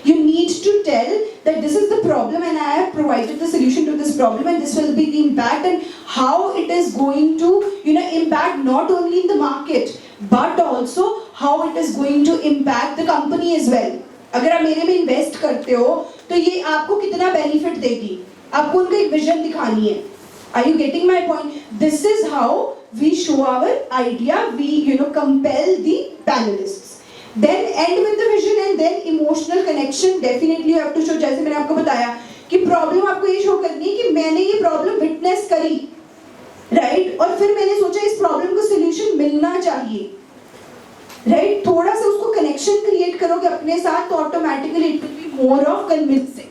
you need to tell that this is the problem and I have provided the solution to this problem and this will be the impact and how it is going to impact not only in the market but also how it is going to impact the company as well. अगर आप मेरे में invest करते हो तो ये आपको कितना बेनिफिट देगी, आपको उनका एक विजन दिखानी है। Are you getting my point? This is how we show our idea, we compel the panelists. Then end with the vision and then emotional connection definitely you have to show. जैसे मैंने आपको बताया कि problem आपको ये show करनी है कि मैंने ये प्रॉब्लम विटनेस करी, राइट? और फिर मैंने सोचा इस प्रॉब्लम को सोल्यूशन मिलना चाहिए, राइट? थोड़ा सा उसको कनेक्शन क्रिएट करोगे अपने साथ तो automatically it will be more of convincing,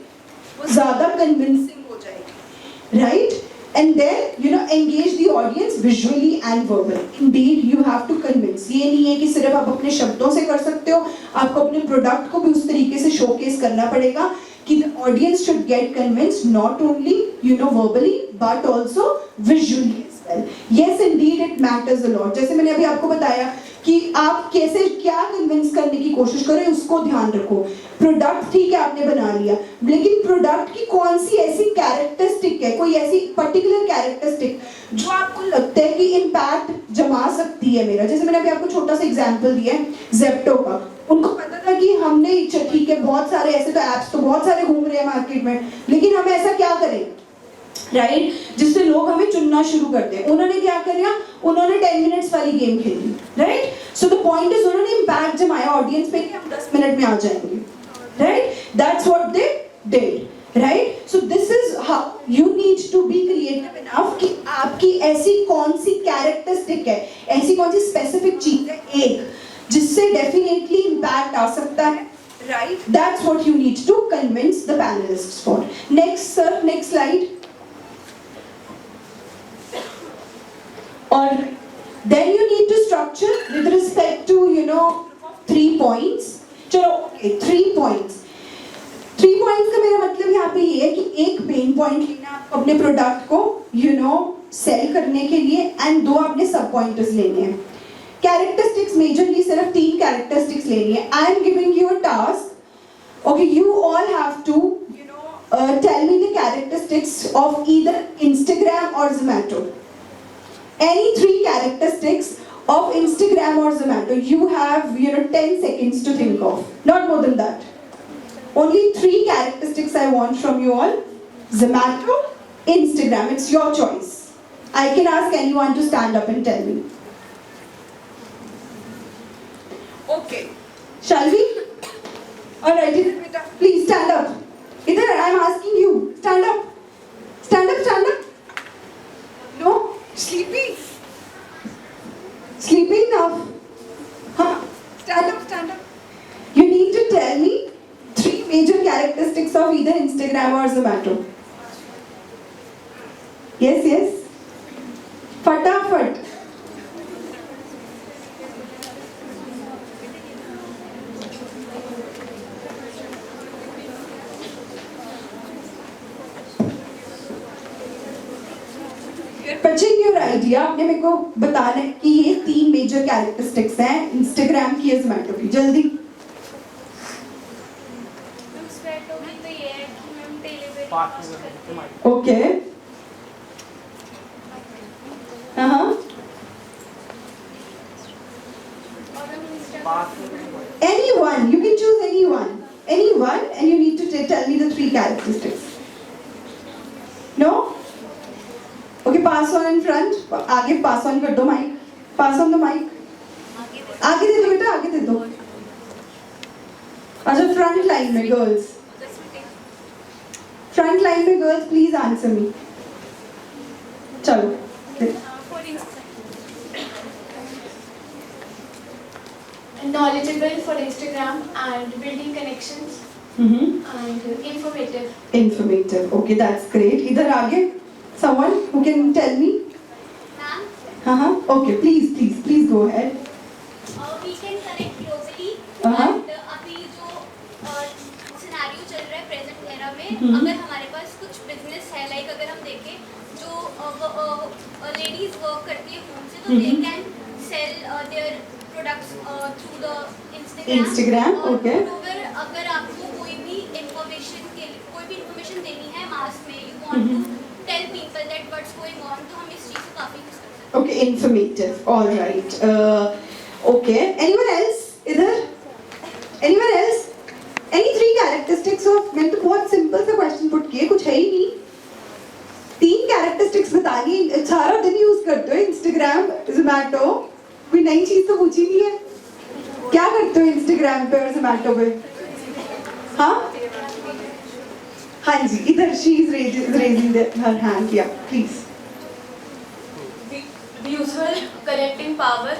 वो ज्यादा कन्विंसिंग हो जाएगी, right? And then engage the audience visually and verbally. Indeed, you have to convince. ये नहीं है कि सिर्फ आप अपने शब्दों से कर सकते हो, आपको अपने प्रोडक्ट को भी उस तरीके से शोकेस करना पड़ेगा कि the audience should get convinced not only verbally but also visually as well. Yes, indeed, it matters a lot. जैसे मैंने अभी आपको बताया कि आप कैसे क्या कन्विंस करने की कोशिश करें उसको ध्यान रखो। प्रोडक्ट ठीक है आपने बना लिया, लेकिन प्रोडक्ट की कौन सी ऐसी कैरेक्टरिस्टिक है, कोई ऐसी पर्टिकुलर कैरेक्टरिस्टिक जो आपको लगता है कि इम्पैक्ट जमा सकती है मेरा। जैसे मैंने अभी आपको छोटा सा एग्जांपल दिया है जेप्टो का, उनको पता था कि हमने ठीक है बहुत सारे ऐसे तो ऐप्स तो बहुत सारे घूम रहे हैं मार्केट में, लेकिन हम ऐसा क्या करें, राइट? जिससे लोग हमें चुनना शुरू कर दें। उन्होंने क्या किया, उन्होंने 10 मिनट्स वाली गेम खेली, right? So the point is उन्होंने इम्पैक्ट जमाया ऑडियंस पे कि हम 10 मिनट में आ जाएंगे, right? That's what they did, right? So this is how you need to be creative enough कि आपकी ऐसी कौन सी कैरेक्टरिस्टिक है, ऐसी कौन सी स्पेसिफिक चीज है एक जिससे डेफिनेटली इम्पैक्ट आ सकता है, right? That's what you need to convince the panelists for. Next, sir, next slide. Or then you need to structure with respect to 3 points. चलो, okay, 3 points. 3 पॉइंट्स का मेरा मतलब यहाँ पे ये है कि एक पेन पॉइंट लेना आपको अपने प्रोडक्ट को सेल करने के लिए, एंड 2 आपने सब पॉइंटर्स लेने हैं. कैरेक्टरिस्टिक्स मेजरली सिर्फ 3 कैरेक्टरिस्टिक्स लेनी है. I am giving you a task. Okay, you all have to, tell me the characteristics of either Instagram or Zomato. Any 3 characteristics of Instagram or Zomato. You have, 10 seconds to think of. Not more than that. Only 3 characteristics I want from you all. Zomato, Instagram. It's your choice. I can ask anyone to stand up and tell me. Okay. Shall we? Alright, please stand up. Idhar, I'm asking you. Stand up. Stand up, stand up. No? Sleepy? Sleeping now? Huh? Stand up, stand up. You need to tell me 3 major characteristics of either Instagram or Zomato. Yes, yes. Fatafat. Pitching your idea, आपने मेरे को बताना है कि ये 3 major characteristics हैं Instagram की या ज़ोमैटो की. जल्दी. Zomato की तो ये है कि हम डिलीवरी फास्ट करते हैं. ओके. हाँ. और हम Instagram Anyone, you can choose anyone. Anyone, and you need to tell me the 3 characteristics. No? Okay, pass on in front. आगे pass on कर दो mic. Pass on the mic. आगे दे दो बेटा, आगे दे दो. अच्छा, front line में girls. Front line में girls, please answer me. चलो. for Instagram. Knowledgeable for Instagram and building connections and informative. Informative. Okay, that's great. इधर आगे. Someone who can tell me? Ma'am, Okay, please go ahead. we can connect globally. Uh-huh. And अभी जो scenario चल रहा है present era में, अगर हमारे पास कुछ बिजनेस है, लाइक अगर हम देखें जो लेडीज वर्क करती है होम से, तो they can sell their products through the Instagram, और okay. अगर आपको कोई भी इंफॉर्मेशन देनी है मास में, you want to tell people that what's going on, तो हम इस चीज को काफी यूज कर सकते हैं. Okay, informative. All right. Okay. Anyone else? इधर? Anyone else? Any 3 characteristics of? मैंने तो बहुत simple सा question put किए, कुछ है ही नहीं. 3 characteristics बतानी, सारा दिन यूज करते हो Instagram, Zomato. कोई नई चीज तो पूछी नहीं है. क्या करते हो Instagram पे और Zomato पे? हाँ? हाँ जी, इधर she is raising her hand. Yeah, please. Visual connecting power,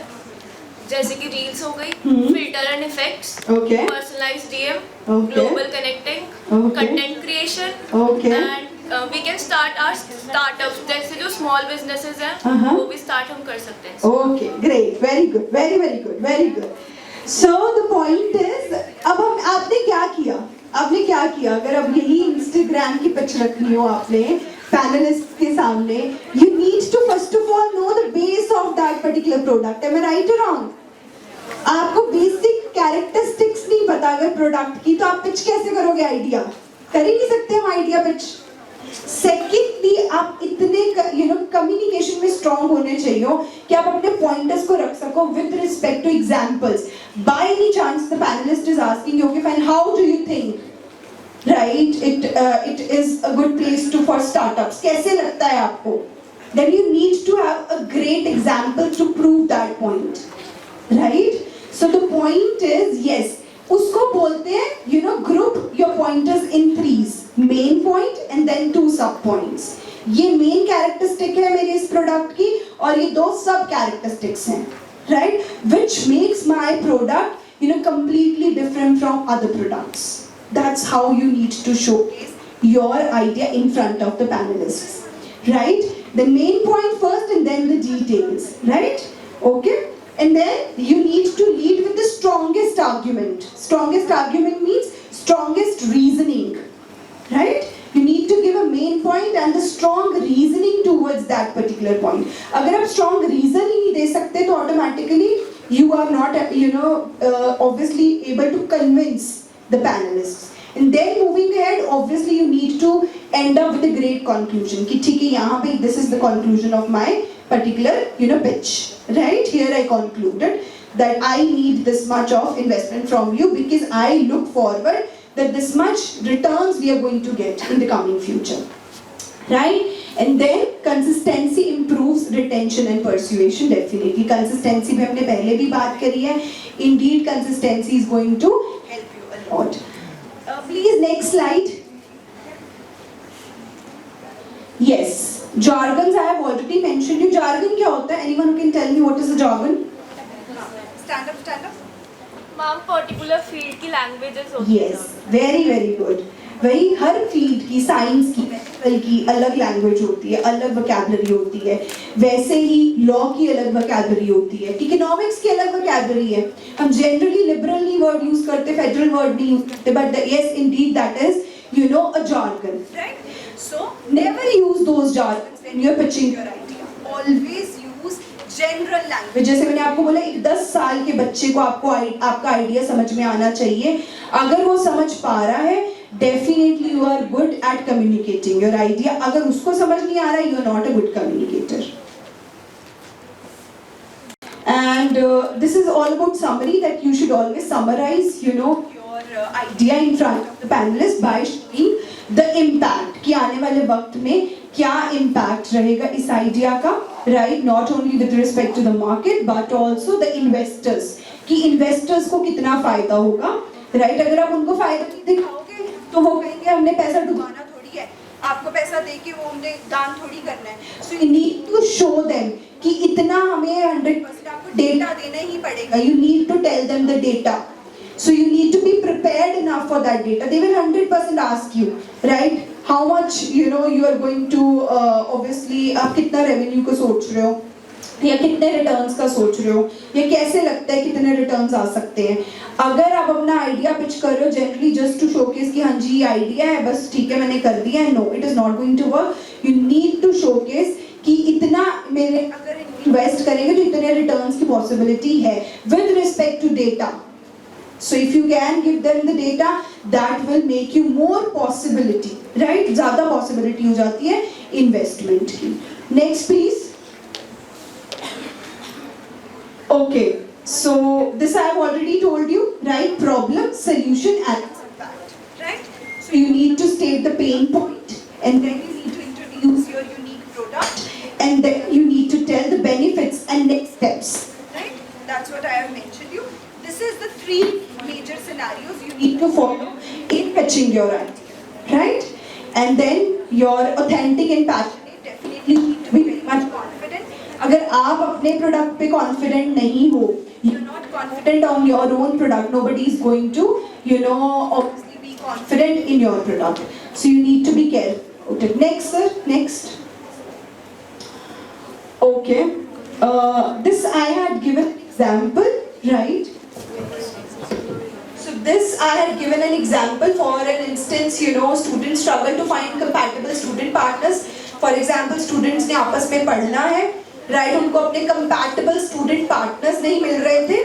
जैसे कि रील्स हो गई, filter and effects, Okay. Personalised DM, Okay. Global connecting, Okay. Content creation, Okay. And we can start our startups, जैसे जो स्मॉल बिजनेसेस हैं Uh-huh. वो भी start हम कर सकते हैं. Okay, great, very good, very good. So the point is, अब हम आपने क्या किया? अगर अब यही Instagram की पिच रखनी हो आपने पैनलिस्ट के सामने, you need to first of all know the base of that particular product. Am I right or wrong? आपको बेसिक कैरेक्टरिस्टिक्स नहीं पता अगर प्रोडक्ट की, तो आप पिच कैसे करोगे? आइडिया कर ही नहीं सकते हम आइडिया पिच. सेकेंडली, आप इतने कम्युनिकेशन में स्ट्रॉन्ग होने चाहिए कि आप अपने पॉइंटर्स को रख सको with respect to examples. By any chance the panellist is asking, okay fine, how do you think, right, it is a good place to for startups, कैसे लगता है आपको? Then you need to have a great example to prove that point, right? So the point is, yes, उसको बोलते हैं group your pointers in 3s, main point and then 2 sub points. ये main characteristic है मेरे इस product की, और ये 2 सब कैरेक्टरिस्टिक्स हैं, right, which makes my product completely different from other products. That's how you need to showcase your idea in front of the panelists, right? The main point first and then the details, right? Okay? And then you need to lead with the strongest argument. Strongest argument means strongest reasoning, right? You need to give a main point and the strong reasoning towards that particular point. अगर आप strong reason ही नहीं दे सकते तो automatically you are not, obviously able to convince the panelists. And then moving ahead, obviously you need to end up with a great conclusion. कि ठीक है यहाँ पे this is the conclusion of my particular pitch, right? Here I concluded that I need this much of investment from you because I look forward that this much returns we are going to get in the coming future, right? And then consistency improves retention and persuasion. Definitely consistency पे हमने पहले भी बात करी है. Indeed consistency is going to help you a lot. Please next slide. Yes, jargons I have already mentioned you. Jargon क्या होता है? Anyone who can tell me what is a jargon? Stand up. Ma'am particular field की languages होती हैं. Yes, very very good. वही हर field की, science की, medical की अलग लैंग्वेज होती है, अलग वोकैबुलरी होती है. वैसे ही लॉ की अलग वोकैबुलरी होती है, इकोनॉमिक्स की अलग वोकैबुलरी है. हम जनरली लिबरल नहीं वर्ड यूज करते, फेडरल वर्ड नहीं यूज करते, but yes indeed that is a jargon, right? So never use those jargons when you are pitching your idea. Always use general language. जैसे मैंने आपको बोला, एक 10 साल के बच्चे को आपका आइडिया समझ में आना चाहिए. अगर वो समझ पा रहा है, definitely you are good at communicating your idea. अगर उसको समझ नहीं आ रहा है, you are not a good communicator. And this is all about summary, that you should always summarize your idea in front of the panelists by showing the impact कि आने वाले वक्त में क्या impact रहेगा इस idea का, right? Not only with respect to the market but also the investors, कि investors को कितना फायदा होगा, right? अगर आप उनको फायदा नहीं दिखाओगे तो वो कहेंगे हमने पैसा डुबाना थोड़ी है, आपको पैसा दे के वो हमने दान थोड़ी करना है. So you need to show them कि इतना हमें 100% आपको डेटा देना ही पड़ेगा. You need to tell them the data. So you need to be prepared enough for that data. They will 100% ask you, right? How much you are going to obviously आप कितना revenue को सोच रहे हो, या कितने रिटर्न्स का सोच रहे हो, या कैसे लगता है कितने रिटर्न्स आ सकते हैं. अगर आप अपना आइडिया पिच कर रहे हो जनरली जस्ट टू शोकेस कि हाँ जी ये आइडिया है, बस ठीक है मैंने कर दिया है, no it is not going to work. You need to showcase कि इतना मेरे अगर इन्वेस्ट करेंगे तो इतने रिटर्न्स की पॉसिबिलिटी है with respect to data. So if you can give them the data, that will make you more possibility, right? ज़्यादा possibility हो जाती है investment की. Next please. Okay, so this I have already told you, right? Problem, solution and impact, right? So you need to state the pain point, and then you need to introduce your unique product, and then you need to tell the benefits and next steps, Right? That's what I have mentioned you. This is the 3 major scenarios you need to follow in pitching your idea, right? And then your authentic and passionate, definitely need to be very much confident. अगर आप अपने product पे confident नहीं हो, you're not confident on your own product, nobody is going to, obviously be confident in your product. So you need to be careful about it. Next, sir. Next. Okay. This I had given an example, right? So this I had given an example for an instance, students struggle to find compatible student partners. For example, students ने आपस में पढ़ना है, right? उनको अपने compatible student partners नहीं मिल रहे थे,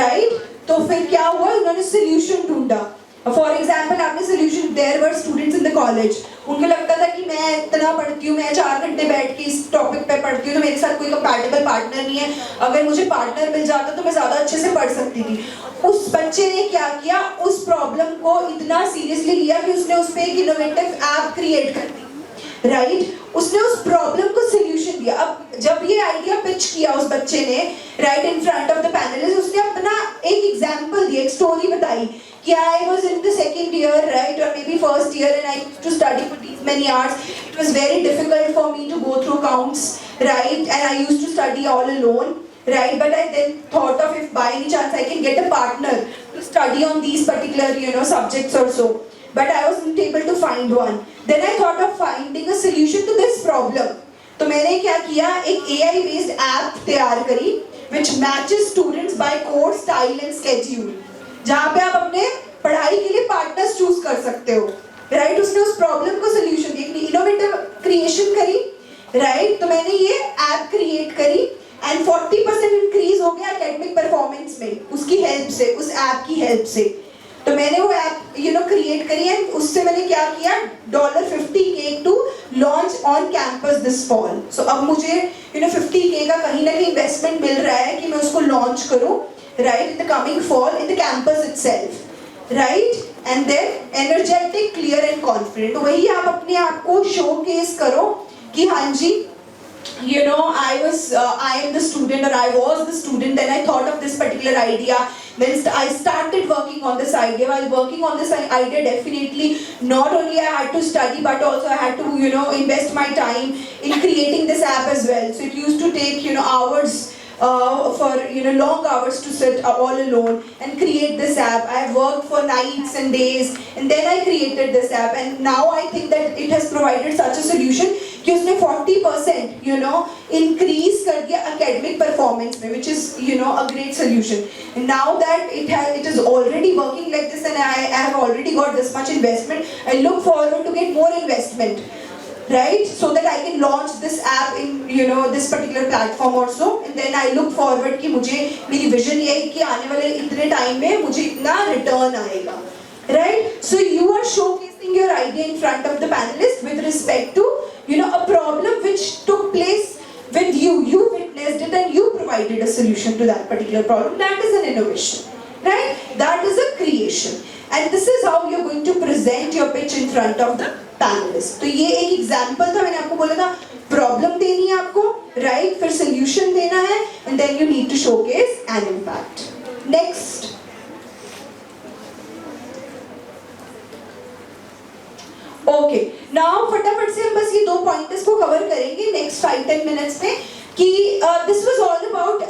right? तो फिर क्या हुआ, उन्होंने solution ढूंढा. For example, आपने solution, there were students in the college. उनको लगता था कि मैं इतना पढ़ती हूँ, मैं 4 घंटे बैठ के इस टॉपिक पे पढ़ती हूँ तो मेरे साथ कोई compatible partner नहीं है. अगर मुझे पार्टनर मिल जाता तो मैं ज़्यादा अच्छे से पढ़ सकती थी. उस बच्चे ने क्या किया, उस प्रॉब्लम को इतना सीरियसली लिया कि उसने उस पर एक इनोवेटिव ऐप क्रिएट कर दी, राइट? उसने उस प्रॉब्लम को सोल्यूशन दिया. अब जब ये आइडिया पिच किया उस बच्चे ने, right, in front of the panelist, उसने अपना एक एग्जांपल दिया, एक स्टोरी बताई कि I was in the second year, right, or maybe first year, and I used to study for these many hours. It was very difficult for me to go through counts, right, and I used to study all alone, right, but I then thought of if by any chance I can get a partner to study on these particular, subjects or so, but I wasn't able to find one. Then I thought of finding a solution to this problem. तो मैंने क्या किया, एक AI based app तैयार करी which matches students by course, style and schedule. जहाँ पे आप अपने पढ़ाई के लिए पार्टनर्स चूज कर सकते हो, राइट? उसने उस प्रॉब्लम को सोल्यूशन दी, इनोवेटिव क्रिएशन करी, राइट? तो मैंने ये ऐप क्रिएट करी एंड 40% इंक्रीज हो गया एकेडमिक परफॉर्मेंस में उसकी हेल्प से, उस ऐप की हेल्प से। तो मैंने वो ऐप क्रिएट करी एंड उससे मैंने क्या किया, $50K to launch on campus this fall. So अब मुझे $50K का कहीं ना कहीं इन्वेस्टमेंट मिल रहा है कि मैं उसको लॉन्च करूं, right, in the coming fall in the campus itself, right? And then energetic, clear and confident. वही आप अपने आप को शोकेस करो कि हाँ जी, I am the student, or I was the student, then I thought of this particular idea, then I started working on this idea. While working on this idea, definitely not only I had to study, but also I had to invest my time in creating this app as well. So it used to take hours, for long hours to sit all alone and create this app. I have worked for nights and days, and then I created this app, and now I think that it has provided such a solution कि उसने 40% increase कर दिया academic performance में, which is a great solution. And now that it is already working like this, and I have already got this much investment, I look forward to get more investment, right? So that I can launch this app in this particular platform also, and then I look forward कि मुझे मेरी vision ये है कि आने वाले इतने time में मुझे इतना return आएगा, right? So you are showcasing your idea in front of the panelists with respect to a problem which took place with you. You witnessed it and you provided a solution to that particular problem. That is an innovation, right? That is a creation, and this is how you're going to present your pitch in front of the panelists. तो ये एक example था, मैंने आपको बोला था problem देनी है आपको, right? फिर solution देना है, and then you need to showcase an impact. Next. Okay, now फटाफट से हम बस ये 2 पॉइंट्स को कवर करेंगे नेक्स्ट 5-10 मिनट्स में कि this was all about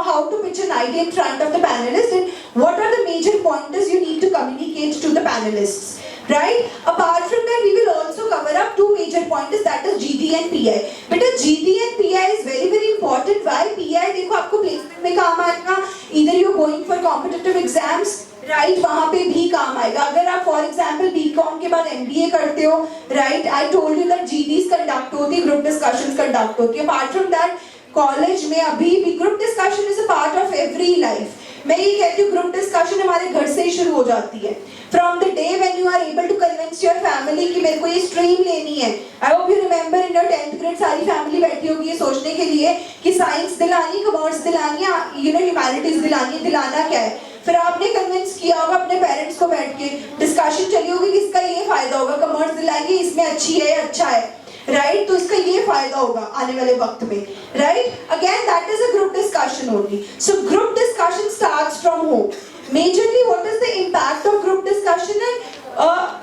how to pitch an idea in front of the panelist and what are the major points you need to communicate to the panelists, right? Apart from that, we will also cover up 2 major points, that is GD and PI. But GD and PI is very very important. Why? PI देखो आपको placement में काम आएगा, either you are going for competitive exams, right? वहाँ पे भी काम आएगा। अगर आप for example BCom के बाद MBA करते हो, right? I told you that GDs conduct होती है, group discussions conduct होती है। Apart from that, कॉलेज में अभी भी group discussion is a part of every life. मैं ये कहती हूँ ग्रुप डिस्कशन हमारे घर से ही शुरू हो जाती है, from the day when you are able to convince your family कि मेरे को ये स्ट्रीम लेनी है। I hope you remember in your 10th grade सारी फैमिली बैठी होगी ये सोचने के लिए कि साइंस दिलानी, कॉमर्स दिलानी, ह्यूमैनिटीज दिलानी, दिलाना क्या है। फिर आपने कन्विंस किया होगा अपने पेरेंट्स को, बैठ के डिस्कशन चली होगी कि इसका ये फायदा होगा, कॉमर्स दिलाएंगे इसमें अच्छी है, अच्छा है, राइट? तो इसका ये फायदा होगा आने वाले वक्त में, right? Again that is a group discussion only. So group discussion starts from home. Majorly what is the impact of group discussion and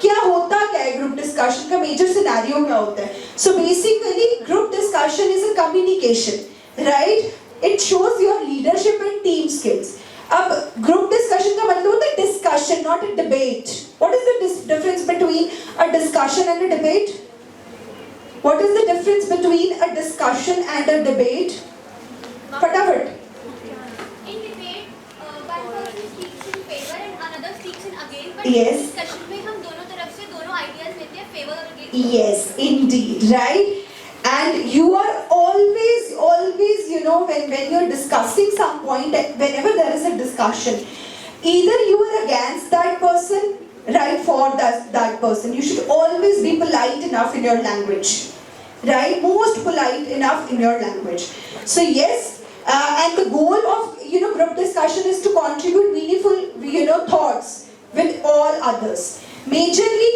क्या होता क्या है ग्रुप डिस्कशन का, मेजर सिनेरियो क्या होता है? So basically group discussion is a communication, right? It shows your leadership and team skills. अब group discussion का मतलब होता है discussion, not a debate. What is the difference between a discussion and a debate? What is the difference between a discussion and a debate? फटाफट. In debate, one person speaks in favor and another speaks in against. But Yes. in discussion में हम दोनों तरफ से दोनों ideas लेते हैं, favor और against. Yes, indeed, right? And you are always, when you're discussing some point, whenever there is a discussion, either you are against that person, right, for that person. You should always be polite enough in your language, right? Most polite enough in your language. So yes, and the goal of group discussion is to contribute meaningful thoughts with all others. Majorly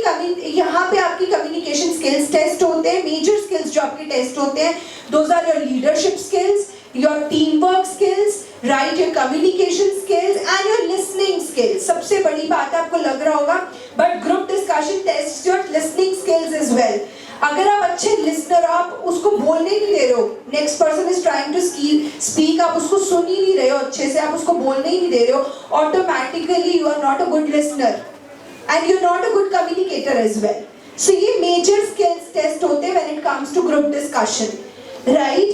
यहाँ पे आपकी communication skills test होते हैं. Major skills जो आपके test होते हैं, those are your leadership skills, your teamwork skills, right, your communication skills and your listening skills. सबसे बड़ी बात आपको लग रहा होगा, but group discussion tests your listening skills as well. अगर आप अच्छे listener, आप उसको बोलने नहीं दे रहे हो, next person is trying to speak, आप उसको सुन ही नहीं रहे हो अच्छे से, आप उसको बोलने ही नहीं दे रहे हो, automatically you are not a good listener and you're not a good communicator as well. So ये major skills test होते हैं when it comes to group discussion, right?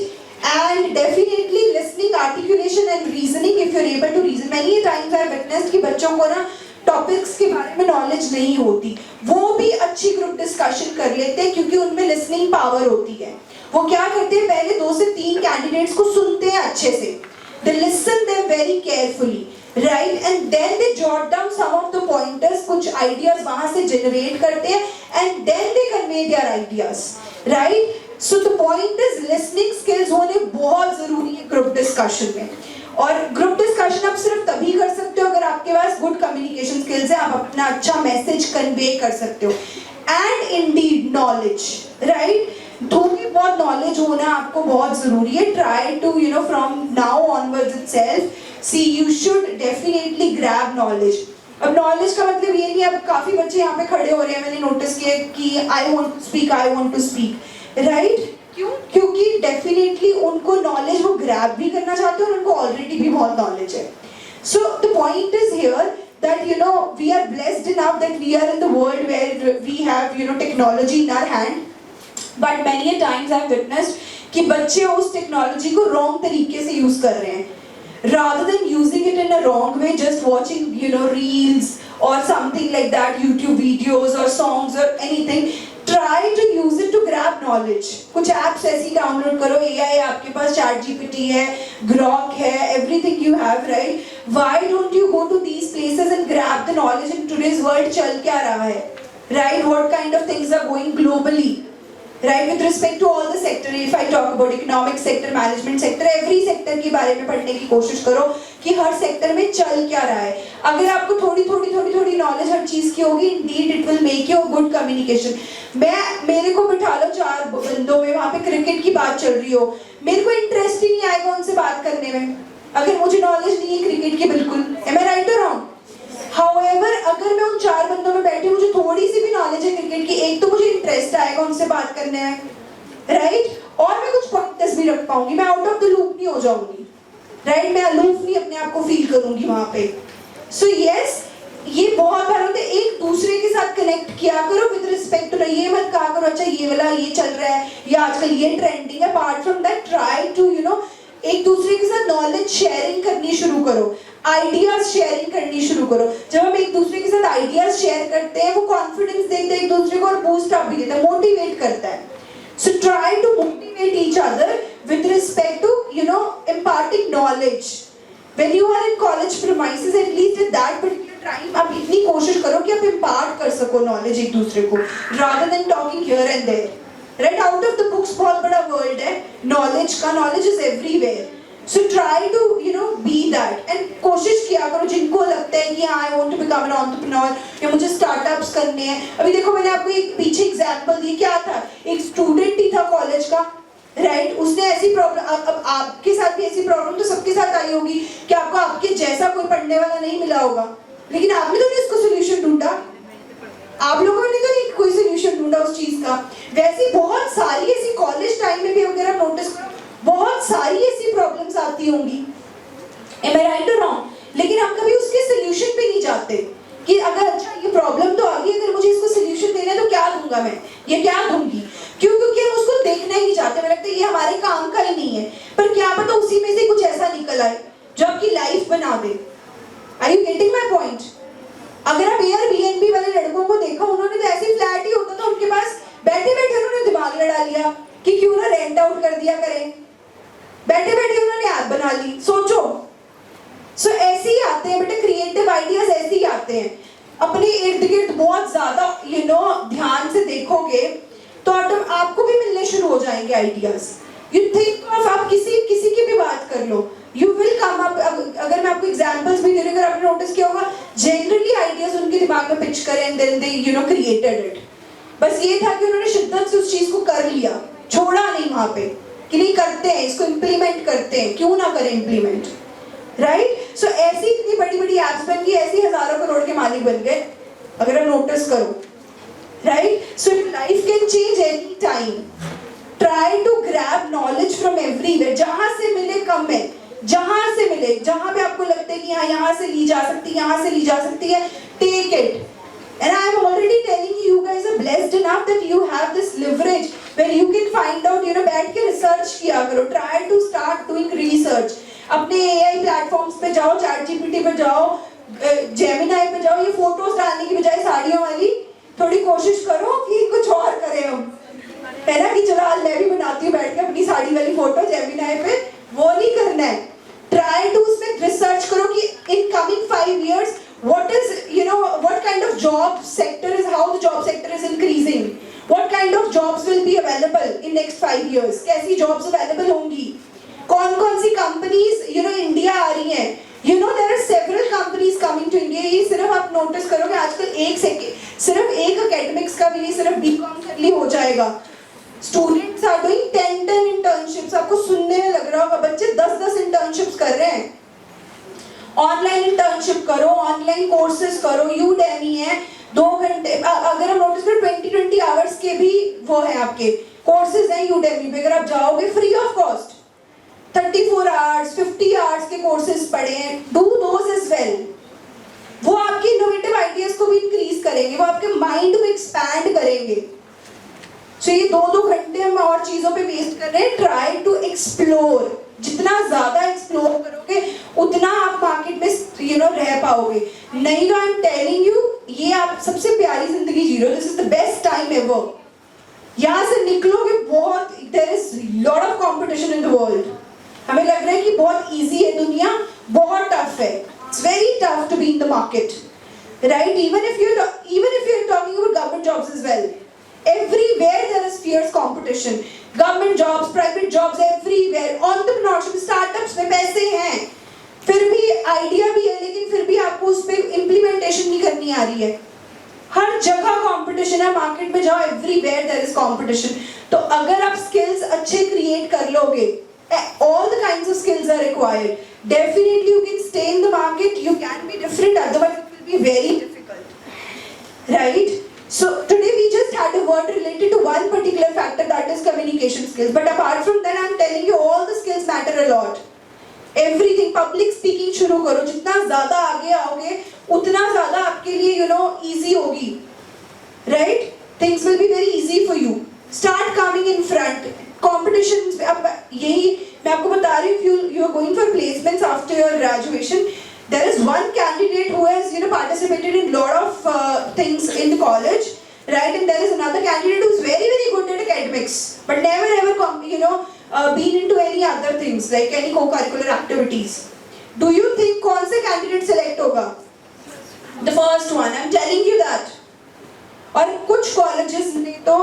And definitely listening, articulation and reasoning, if you're able to reason. Many times I have witnessed कि बच्चों को ना topics के बारे में नॉलेज नहीं होती, वो भी अच्छी ग्रुप डिस्कशन कर लेते हैं क्योंकि उनमें लिसनिंग पावर होती है। वो क्या करते हैं, पहले 2 से 3 कैंडिडेट्स को सुनते हैं अच्छे से, they listen them very carefully, right, and then they jot down some of the pointers, कुछ ideas वहाँ से generate करते हैं and then they convey their ideas, right? So the point is listening skills होने बहुत जरूरी है ग्रुप डिस्कशन में। और ग्रुप डिस्कशन आप सिर्फ तभी कर सकते हो अगर आपके पास गुड कम्युनिकेशन स्किल्स है, आप अपना अच्छा मैसेज कन्वे कर सकते हो। एंड इंडीड नॉलेज, राइट, थोड़ी बहुत नॉलेज होना आपको बहुत जरूरी है। Try to from now onwards itself see you should definitely grab knowledge. अब नॉलेज का मतलब ये नहीं, अब काफी बच्चे यहाँ पे खड़े हो रहे हैं, मैंने नोटिस किया कि I want to speak, right, क्यों? क्योंकि डेफिनेटली उनको नॉलेज वो ग्रैब भी करना चाहते हैं और उनको ऑलरेडी भी बहुत नॉलेज है। सो the point is here that we are blessed enough that we are in the world where we have technology in our hand, but many a times I've witnessed कि बच्चे उस टेक्नोलॉजी को wrong तरीके से use कर रहे हैं। rather than using it in a wrong way, just watching reels or something like that, YouTube videos or songs or anything, try to use it to grab knowledge। कुछ apps ऐसी download करो, AI आपके पास, ChatGPT है, Grok है, everything you have, right? Why don't you go to these places and grab the knowledge in today's world? चल क्या रहा है, right? What kind of things are going globally, right? With respect to all the sector, if I talk about economic sector, management sector, every sector के बारे में पढ़ने की कोशिश करो कि हर सेक्टर में चल क्या रहा है। अगर आपको थोड़ी नॉलेज हर चीज की होगी, indeed it will make you a good communication। मेरे को बिठा लो 4 बंदों में, वहाँ पे क्रिकेट की बात चल रही हो, मेरे को इंटरेस्ट ही नहीं आएगा उनसे बात करने में अगर मुझे नॉलेज नहीं है क्रिकेट की, बिल्कुल। Am I right or wrong? However, अगर मैं उन 4 बंदों में बैठी, मुझे थोड़ी सी भी नॉलेज है क्रिकेट की, एक तो मुझे इंटरेस्ट आएगा उनसे बात करने में, राइट, और मैं कुछ पॉइंट्स भी रख पाऊंगी, मैं आउट ऑफ द लूप नहीं हो जाऊंगी, राइट, मैं अलूफ नहीं अपने आप को फील करूंगी वहां पे। सो यस, ये बहुत बार होता है, एक दूसरे के साथ कनेक्ट किया करो विद रिस्पेक्ट टू, ये मत कहा करो अच्छा ये वाला ये चल रहा है या आजकल ये ट्रेंडिंग है। Apart from that, try to एक दूसरे के साथ नॉलेज शेयरिंग करनी शुरू करो, आइडियाज शेयरिंग करनी शुरू करो। जब हम एक दूसरे के साथ आइडियाज शेयर करते हैं, वो कॉन्फिडेंस देते हैं एक दूसरे को और बूस्ट अप भी देता है, मोटिवेट करता है। So try to motivate each other with respect to imparting knowledge when you are in college premises, at least at that particular time आप इतनी कोशिश करो कि आप impart कर सको नॉलेज एक दूसरे को, rather than talking here and there, right? Out of the books बहुत बड़ा वर्ल्ड है नॉलेज का, knowledge is everywhere. So try to be that and कोशिश किया करो जिनको लगता है कि I want to become an entrepreneur या मुझे स्टार्टअप्स करने हैं। अभी देखो मैंने आपको एक पीछे एग्जांपल दी, क्या था, एक स्टूडेंट ही था कॉलेज का, राइट, उसने ऐसी प्रॉब्लम, अब आपके साथ भी ऐसी प्रॉब्लम तो सबके साथ आई होगी कि आपको आपके जैसा कोई पढ़ने वाला नहीं मिला होगा, लेकिन आपने तो नहीं इसको सोल्यूशन ढूंढा, आप लोगों ने तो नहीं कोई सोल्यूशन ढूंढा उस चीज का। वैसे बहुत सारी ऐसी कॉलेज टाइम में भी अगर आप नोटिस करो, बहुत सारी ऐसी प्रॉब्लम्स आती होंगी, am I right or wrong? लेकिन हम कभी उसके सोल्यूशन पे नहीं जाते कि अगर अच्छा ये प्रॉब्लम तो आ गई, अगर मुझे इसको सोल्यूशन देना है तो क्या दूंगा मैं, ये क्या दूंगी, क्यों? क्योंकि हम उसको देखना ही नहीं चाहते, मुझे लगता है ये हमारे काम का ही नहीं है, पर क्या पता उसी में से कुछ ऐसा निकल आए जो आपकी लाइफ बना दे। Are you getting my point? अगर आप Airbnb वाले लड़कों को देखो, उन्होंने तो ऐसी फ्लैट ही होता था उनके पास, बैठे बैठे उन्होंने दिमाग लड़ा लिया कि क्यों ना रेंट आउट कर दिया करें, बैठे बैठे उन्होंने ऐप बना ली, सोचो। सो ऐसे ही आते हैं बेटा, क्रिएटिव आइडियाज ऐसे ही आते हैं। अपने इर्द गिर्द बहुत ज्यादा ध्यान से देखोगे तो आपको भी मिलने शुरू हो जाएंगे आइडियाज। यू थिंक ऑफ, आप किसी की भी बात कर लो, यू विल कम अप। अगर मैं आपको एग्जांपल्स भी दे रही हूँ, अगर आपने नोटिस किया होगा, जनरली आइडियाज उनके दिमाग में पिच करें and then they created it. बस ये था कि उन्होंने शिद्दत से उस चीज को कर लिया, छोड़ा नहीं वहां पे कि नहीं करते हैं इसको, इम्प्लीमेंट करते हैं, क्यों ना करें इम्प्लीमेंट, राइट? सो ऐसी इतनी बड़ी बड़ी एप्स बन गई, ऐसी हजारों करोड़ के मालिक बन गए, अगर आप नोटिस करो, right? So life can change any time. Try to grab knowledge from everywhere, जहां से मिले कम है, जहां से मिले, जहां पे आपको लगता है कि हाँ यहाँ से ली जा सकती है, यहाँ से ली जा सकती है, take it. And I am already telling you, you guys are blessed enough that you have this leverage where you can find out, बैठ के research किया करो, try to start doing research। अपने AI platforms पे जाओ, ChatGPT पे जाओ, Gemini पे जाओ, ये फोटोज डालने की बजाय साड़ियों वाली थोड़ी कोशिश करो कि कुछ और करें हम, है ना, कि चलो आज मैं भी बनाती हूँ बैठ के अपनी साड़ी वाली फोटो जेमिनाई पे, वो नहीं करना है। ट्राई टू उसमें रिसर्च करो कि in coming 5 years what is, you know, what kind of job sector is, how the job sector is increasing, what kind of jobs will be available in next 5 years, कैसी jobs available होंगी, कौन कौन सी companies, you know, India आ रही हैं, you know, there are several companies coming to India। ये सिर्फ आप notice करोगे आजकल सिर्फ एक academics का भी नहीं, सिर्फ BCom कर लिए हो जाएगा। Students are doing 10 internships, आपको सुनने में लग रहा होगा बच्चे 10 internships कर रहे हैं। ऑनलाइन इंटर्नशिप करो, ऑनलाइन कोर्सेज करो, यूडेमी है 2 घंटे, अगर हम नोटिस करें 20 आवर्स के भी वो है आपके कोर्सेज हैं यूडेमी पे, अगर आप जाओगे free of cost 34 hours 50 hours के कोर्सेज पढ़े हैं, डू दोज एज वेल। वो आपके इनोवेटिव आइडियाज को भी इंक्रीज करेंगे, वो आपके माइंड को एक्सपैंड करेंगे। सो ये 2 घंटे हम और चीजों पे वेस्ट कर रहे हैं। ट्राई टू एक्सप्लोर, जितना ज्यादा एक्सप्लोर करोगे उतना आप मार्केट में यू नो रह पाओगे। नहीं तो आई एम टेलिंग यू, ये आप सबसे प्यारी जिंदगी जी रहे हो, this is the best time ever. यहाँ से निकलोगे बहुत, there is lot of competition in the world. हमें लग रहा है कि बहुत इजी है दुनिया, बहुत टफ है, it's very tough to be in the market, right? Even if you are talking about government jobs as well, everywhere there is fierce competition, government jobs, private jobs, everywhere, entrepreneurship, startups में पैसे हैं, फिर भी idea भी है, लेकिन फिर भी आपको उस पे इम्प्लीमेंटेशन नहीं करनी आ रही है। हर जगह कंपटीशन है, मार्केट में जाओ everywhere there is competition। तो अगर आप स्किल्स अच्छे क्रिएट कर लोगे, all the kinds of skills are required, definitely you can stay in the market, you can be different, otherwise it will be very difficult, right? So today we just had a word related to one particular factor, that is communication skills, but apart from that I am telling you all the skills matter a lot। Everything, public speaking शुरू करो, जितना ज़्यादा आगे आओगे उतना ज़्यादा आपके लिए you know easy होगी, right? Things will be very easy for you। Start coming in front, competitions। अब यही मैं आपको बता रही हूँ, you are going for placements after your graduation, there is one candidate who has you know participated in lot of things in the college, right? And there is another candidate who is very good at academics but never ever you know been into any other things like any co-curricular activities। Do you think कौन से candidate select होगा? The first one, I'm telling you that। और कुछ colleges ने तो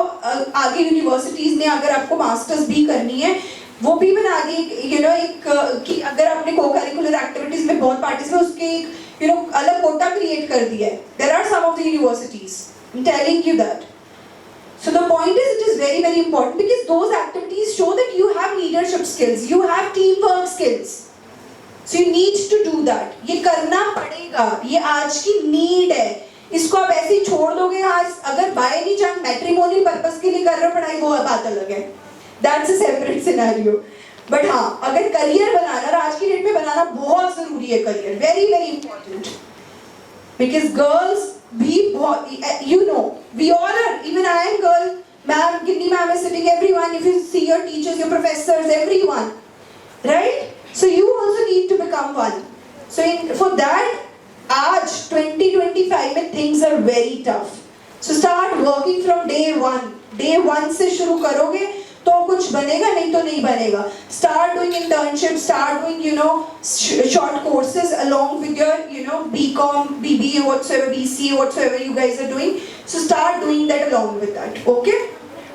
आगे universities ने अगर आपको masters भी करनी है वो भी बना दी you know एक कि अगर आपने co-curricular activities में बहुत पार्टिसिपेट, उसके एक you know अलग कोटा क्रिएट कर दिया है। There are some of the universities, I'm telling you that। So the point is, it is very important because those activities show that you have leadership skills, you have teamwork skills, so you need to do that। ये करना पड़ेगा, ये आज की need है। इसको आप ऐसे ही छोड़ दोगे, आज अगर bye any chance matrimonial purpose के लिए कर रहे हो पढ़ाई, वो बात अलग है, that's a separate scenario। But हाँ, अगर करियर बनाना, और आज की डेट में बनाना बहुत जरूरी है career, very important, because girls भी बहुत, you know we all are, even I am girl, ma'am, Ginni ma'am is sitting, everyone, if you see your teachers, your professors, everyone, right? So you also need to become one। So for that आज 2025 में things are very tough, so start working from day one से शुरू करोगे तो कुछ बनेगा, नहीं तो नहीं बनेगा। Start doing internships, start doing you know short courses along with your you know BCom, BBA, whatsoever, BCA, whatsoever you guys are doing, so start doing that along with that, okay?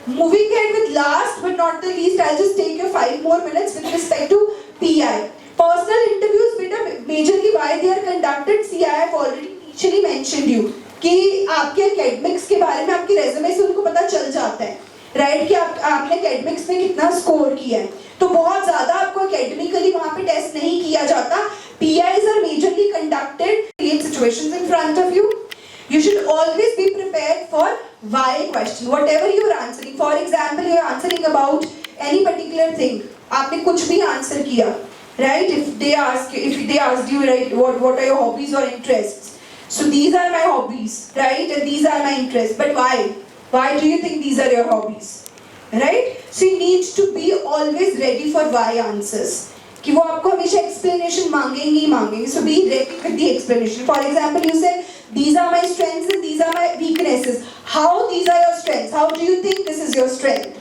Moving ahead with last but not the least, I'll just take your 5 more minutes with respect to PI। Personal interviews बेटा majorly why they are conducted, see I have already initially mentioned you कि आपके academics के बारे में आपके resume से उनको पता चल जाता है, राइट? कि आपने academics में कितना स्कोर किया है, तो बहुत ज़्यादा आपको academically वहाँ पे टेस्ट नहीं किया जाता। PIs are majorly conducted, create situations in front of you, you should always be prepared for why question, whatever you are answering। For example, you are answering about any particular thing, आपने कुछ भी answer किया, right? If they asked you, right, what are your hobbies or interests, so these are my hobbies, right, and these are my interests, but why do you think these are your hobbies, right? So you need to be always ready for why answers, कि वो आपको हमेशा explanation मांगेंगे ही मांगेंगे. So be ready with the explanation. For example, you said these are my strengths and these are my weaknesses. How these are your strengths? How do you think this is your strength?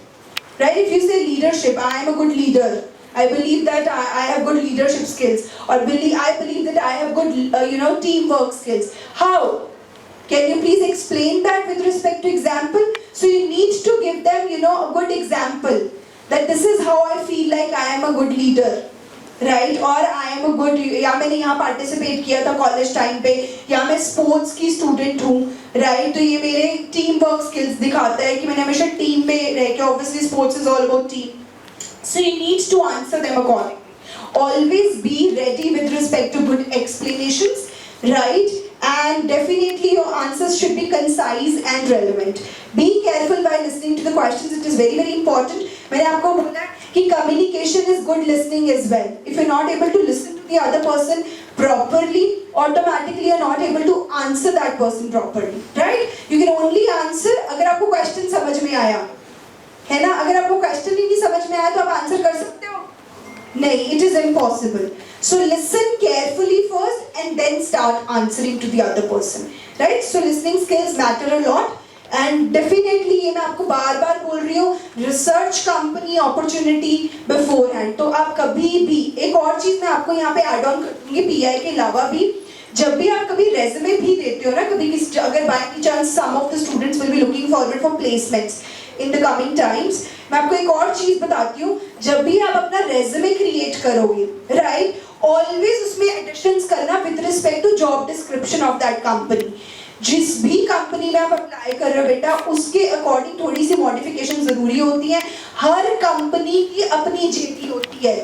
Right? If you say leadership, I am a good leader. I believe that I have good leadership skills. Or I believe that I have good teamwork skills. How? Can you please explain that with respect to example? So you need to give them, a good example. That this is how I feel like I am a good leader. Right? Or I am a good, या मैंने यहाँ participate किया था college time पे, या मैं sports की student हूँ, right? तो ये मेरे teamwork skills दिखाता है कि मैंने हमेशा team में रह के, obviously sports is all about team. So you need to answer them accordingly. Always be ready with respect to good explanations, right? And definitely your answers should be concise and relevant. Be careful while listening to the questions. It is very, very important. मैंने आपको बोला कि communication is good listening as well. If you're not able to listen to the other person properly, automatically you're not able to answer that person properly, right? You can only answer अगर आपको question समझ में आया, है ना? अगर आपको question ही नहीं समझ में आया तो आप answer कर सकते हो? नहीं, it is impossible. So listen carefully first and then start answering to the other person, right? So listening skills matter a lot. And definitely ये मैं आपको बार-बार बोल रही हूँ, research company opportunity beforehand. तो आप कभी भी, एक और चीज़ मैं आपको यहाँ पे add on करूँगी PI के अलावा भी, जब भी आप कभी resume भी देते हो ना, कभी किसी अगर by any chance some of the students will be looking forward for placements in the coming times, मैं आपको एक और चीज़ बताती हूँ, जब भी आप अपना resume create करोगे, right? Always उसमें additions करना with respect to job description of that company. जिस भी कंपनी में आप अप्लाई कर रहे हो बेटा, उसके अकॉर्डिंग थोड़ी सी मॉडिफिकेशन जरूरी होती है. हर कंपनी की अपनी जेडी होती है,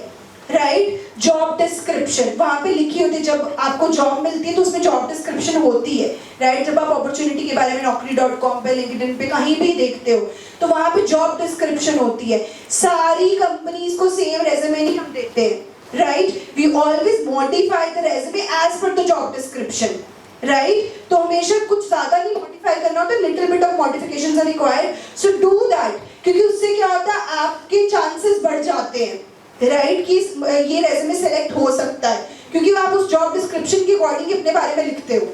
राइट? जॉब डिस्क्रिप्शन वहाँ पे लिखी होती है. जब आपको जॉब मिलती है तो उसमें जॉब डिस्क्रिप्शन होती है, राइट? जब आप अपॉर्चुनिटी के बारे में naukri.com पे, LinkedIn पे कहीं भी देखते हो तो वहाँ पे जॉब डिस्क्रिप्शन होती है. सारी कंपनीज को सेम रेज्यूमे नहीं हम देते हैं, right? We always modify the resume as per the job description, right? तो हमेशा कुछ ज्यादा नहीं मॉडिफाई करना होता, little bit of modifications are required. So do that, क्योंकि उससे क्या होता है, आपके चांसेस बढ़ जाते हैं, राइट? कि ये रेज्यूमे सेलेक्ट हो सकता है क्योंकि आप उस जॉब डिस्क्रिप्शन के अकॉर्डिंग अपने बारे में लिखते हो,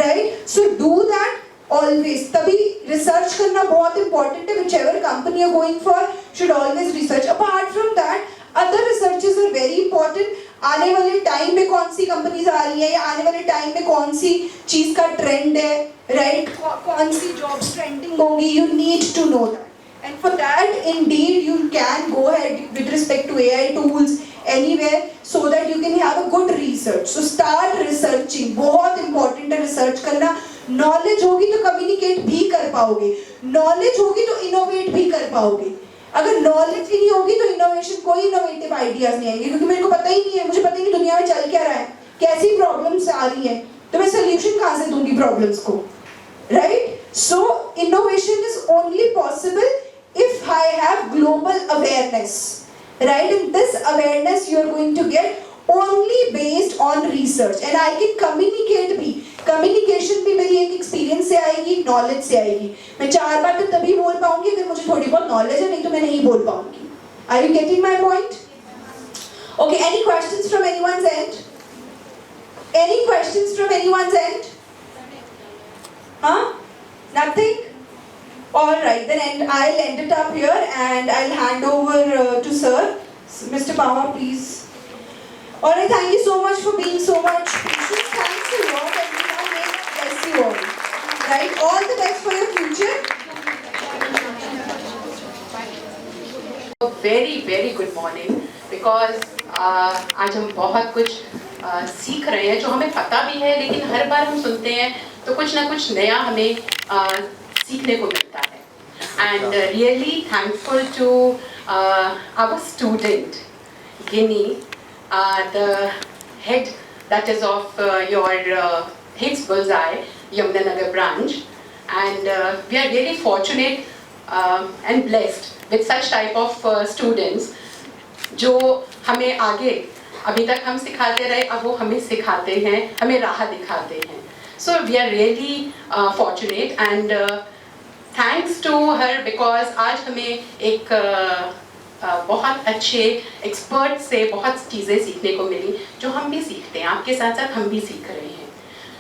right? So do that always. तभी रिसर्च करना बहुत इंपॉर्टेंट है. whichever company you're going for should always research. apart from that other researches are very important. आने वाले टाइम में कौन सी कंपनीज आ रही है, या आने वाले टाइम में कौन सी चीज का ट्रेंड है, राइट? कौन सी जॉब्स ट्रेंडिंग होगी, you need to know that. And for that indeed you can go ahead with respect to AI tools anywhere so that you can have a good research. So start researching. बहुत important है research करना. Knowledge होगी तो communicate भी कर पाओगे, knowledge होगी तो इनोवेट भी कर पाओगे. अगर नॉलेज ही नहीं होगी तो इनोवेशन, कोई इनोवेटिव आइडियाज नहीं आएंगे, क्योंकि मेरे को पता ही नहीं है, मुझे पता ही नहीं दुनिया में चल क्या रहा है, कैसी प्रॉब्लम्स आ रही हैं, तो मैं सोल्यूशन कहाँ से दूंगी प्रॉब्लम्स को, right? So innovation is only possible if I have global awareness, right? And this awareness you are going to get only based on research. And I can communicate भी, communication भी मेरी एक experience से आएगी, knowledge से आएगी. मैं 4 बातें तभी बोल पाऊंगी अगर मुझे थोड़ी बहुत knowledge है, नहीं तो मैं नहीं बोल पाऊंगी. Are you getting my point? Okay, any questions from anyone's end? Any questions from anyone's end? Huh? Nothing? Alright, then I'll end it up here and I'll hand over to Sir. Mr. Pama, please. Alright, thank you so much for being so much patient. Thanks a lot, everyone. May God bless you all. Right, all the best for your future. Very, very good morning. Because आज हम बहुत कुछ सीख रहे हैं जो हमें पता भी है, लेकिन हर बार हम सुनते हैं तो कुछ ना कुछ नया हमें सीखने को मिलता है. And really thankful to our student Ginny, the head that is of your Higgs Bullseye Yamunanagar branch, and we are really fortunate and blessed with such type of students जो हमें आगे अभी तक हम सिखाते रहे, अब वो हमें सिखाते हैं, हमें राह दिखाते हैं. So we are really fortunate and thanks to her because आज हमें एक बहुत अच्छे एक्सपर्ट से बहुत चीज़ें सीखने को मिली जो हम भी सीखते हैं, आपके साथ साथ हम भी सीख रहे हैं।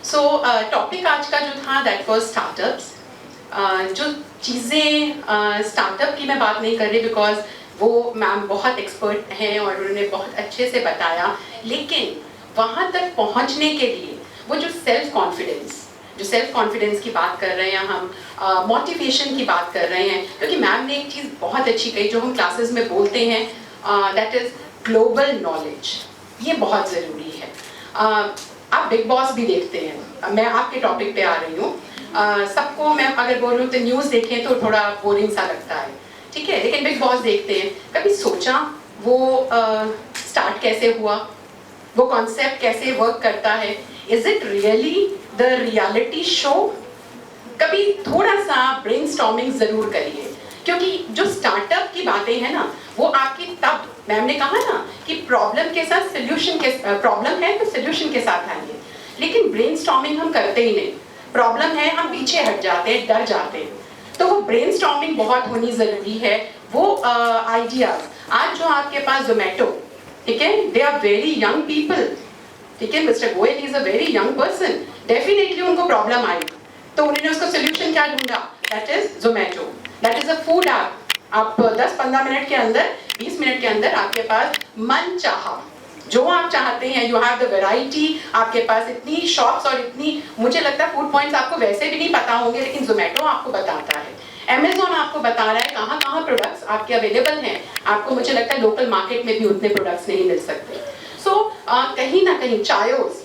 सो टॉपिक आज का जो था दैट वाज स्टार्टअप्स। जो चीज़ें स्टार्टअप की मैं बात नहीं कर रही बिकॉज वो मैम बहुत एक्सपर्ट हैं और उन्होंने बहुत अच्छे से बताया, लेकिन वहाँ तक पहुँचने के लिए वो जो सेल्फ कॉन्फिडेंस की बात कर रहे हैं हम, मोटिवेशन की बात कर रहे हैं, क्योंकि मैम ने एक चीज़ बहुत अच्छी कही जो हम क्लासेस में बोलते हैं, दैट इज़ ग्लोबल नॉलेज। ये बहुत ज़रूरी है। आप बिग बॉस भी देखते हैं, मैं आपके टॉपिक पे आ रही हूँ। सबको मैं अगर बोलूँ तो न्यूज़ देखें तो थोड़ा बोरिंग सा लगता है, ठीक है, लेकिन बिग बॉस देखते हैं। कभी सोचा वो स्टार्ट कैसे हुआ, वो कॉन्सेप्ट कैसे वर्क करता है, is it really the reality show? कभी थोड़ा सा ब्रेनस्टॉर्मिंग जरूर करिए, क्योंकि जो स्टार्टअप की बातें हैं ना वो आपकी, तब मैम ने कहा ना कि प्रॉब्लम के साथ सोल्यूशन के, प्रॉब्लम है तो सोल्यूशन के साथ आएंगे, लेकिन ब्रेनस्टॉर्मिंग हम करते ही नहीं। प्रॉब्लम है हम पीछे हट जाते हैं, डर जाते हैं, तो वो ब्रेनस्टॉर्मिंग बहुत होनी जरूरी है। वो आइडियाज आज जो आपके पास जोमेटो, ठीक है, they are very young people, ठीक है, mister Goyal is a very young person, definitely उनको प्रॉब्लम आई तो उन्होंने उसका सोल्यूशन क्या ढूंढा, that is Zomato, that is a food app. आप 10-15 मिनट के अंदर, 20 मिनट के अंदर आपके पास मन चाहा जो आप चाहते हैं, यू हैव द वैरायटी, आपके पास इतनी शॉप्स और इतनी, मुझे लगता है फूड पॉइंट्स आपको वैसे भी नहीं पता होंगे, लेकिन जोमेटो आपको बताता है, अमेजोन आपको बता रहा है कहाँ कहाँ प्रोडक्ट्स आपके अवेलेबल हैं। आपको मुझे लगता है लोकल मार्केट में भी उतने प्रोडक्ट्स नहीं मिल सकते। सो कहीं ना कहीं चायोस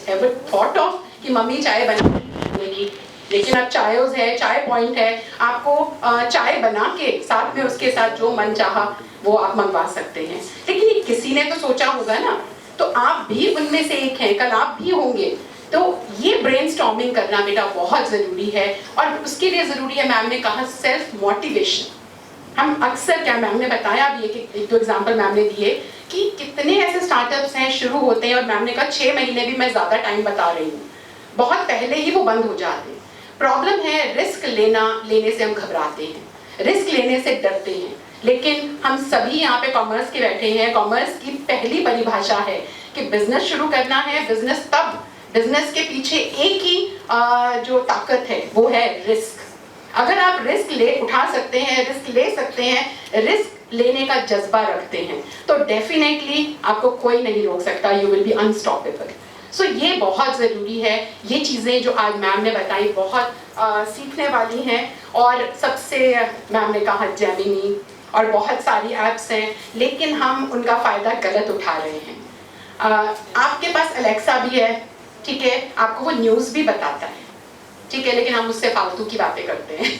एवर थॉट ऑफ कि मम्मी चाय बनाएगी, लेकिन अब चायोस है, चाय पॉइंट है, आपको चाय बना के साथ में उसके साथ जो मन चाहा वो आप मंगवा सकते हैं। लेकिन ये किसी ने तो सोचा होगा ना, तो आप भी उनमें से एक हैं, कल आप भी होंगे। तो ये ब्रेनस्टॉर्मिंग करना बेटा बहुत ज़रूरी है, और उसके लिए ज़रूरी है, मैम ने कहा सेल्फ मोटिवेशन। हम अक्सर, क्या मैम ने बताया भी, एक दो एग्जाम्पल मैम ने दिए कि कितने ऐसे स्टार्टअप्स हैं शुरू होते हैं, और मैम ने कहा 6 महीने भी मैं ज़्यादा टाइम बता रही हूँ, बहुत पहले ही वो बंद हो जाते हैं। प्रॉब्लम है रिस्क लेने से हम घबराते हैं, रिस्क लेने से डरते हैं, लेकिन हम सभी यहाँ पे कॉमर्स के बैठे हैं। कॉमर्स की पहली परिभाषा है कि बिजनेस शुरू करना है, बिजनेस तब, बिजनेस के पीछे एक ही जो ताकत है वो है रिस्क। अगर आप रिस्क उठा सकते हैं, रिस्क ले सकते हैं, रिस्क लेने का जज्बा रखते हैं, तो डेफिनेटली आपको कोई नहीं रोक सकता, यू विल बी अनस्टॉपेबल। सो ये बहुत ज़रूरी है। ये चीज़ें जो आज मैम ने बताई बहुत सीखने वाली हैं, और सबसे मैम ने कहा जेमिनी और बहुत सारी ऐप्स हैं, लेकिन हम उनका फ़ायदा गलत उठा रहे हैं। आपके पास अलेक्सा भी है, ठीक है, आपको वो न्यूज़ भी बताता है, ठीक है, लेकिन हम उससे फालतू की बातें करते हैं,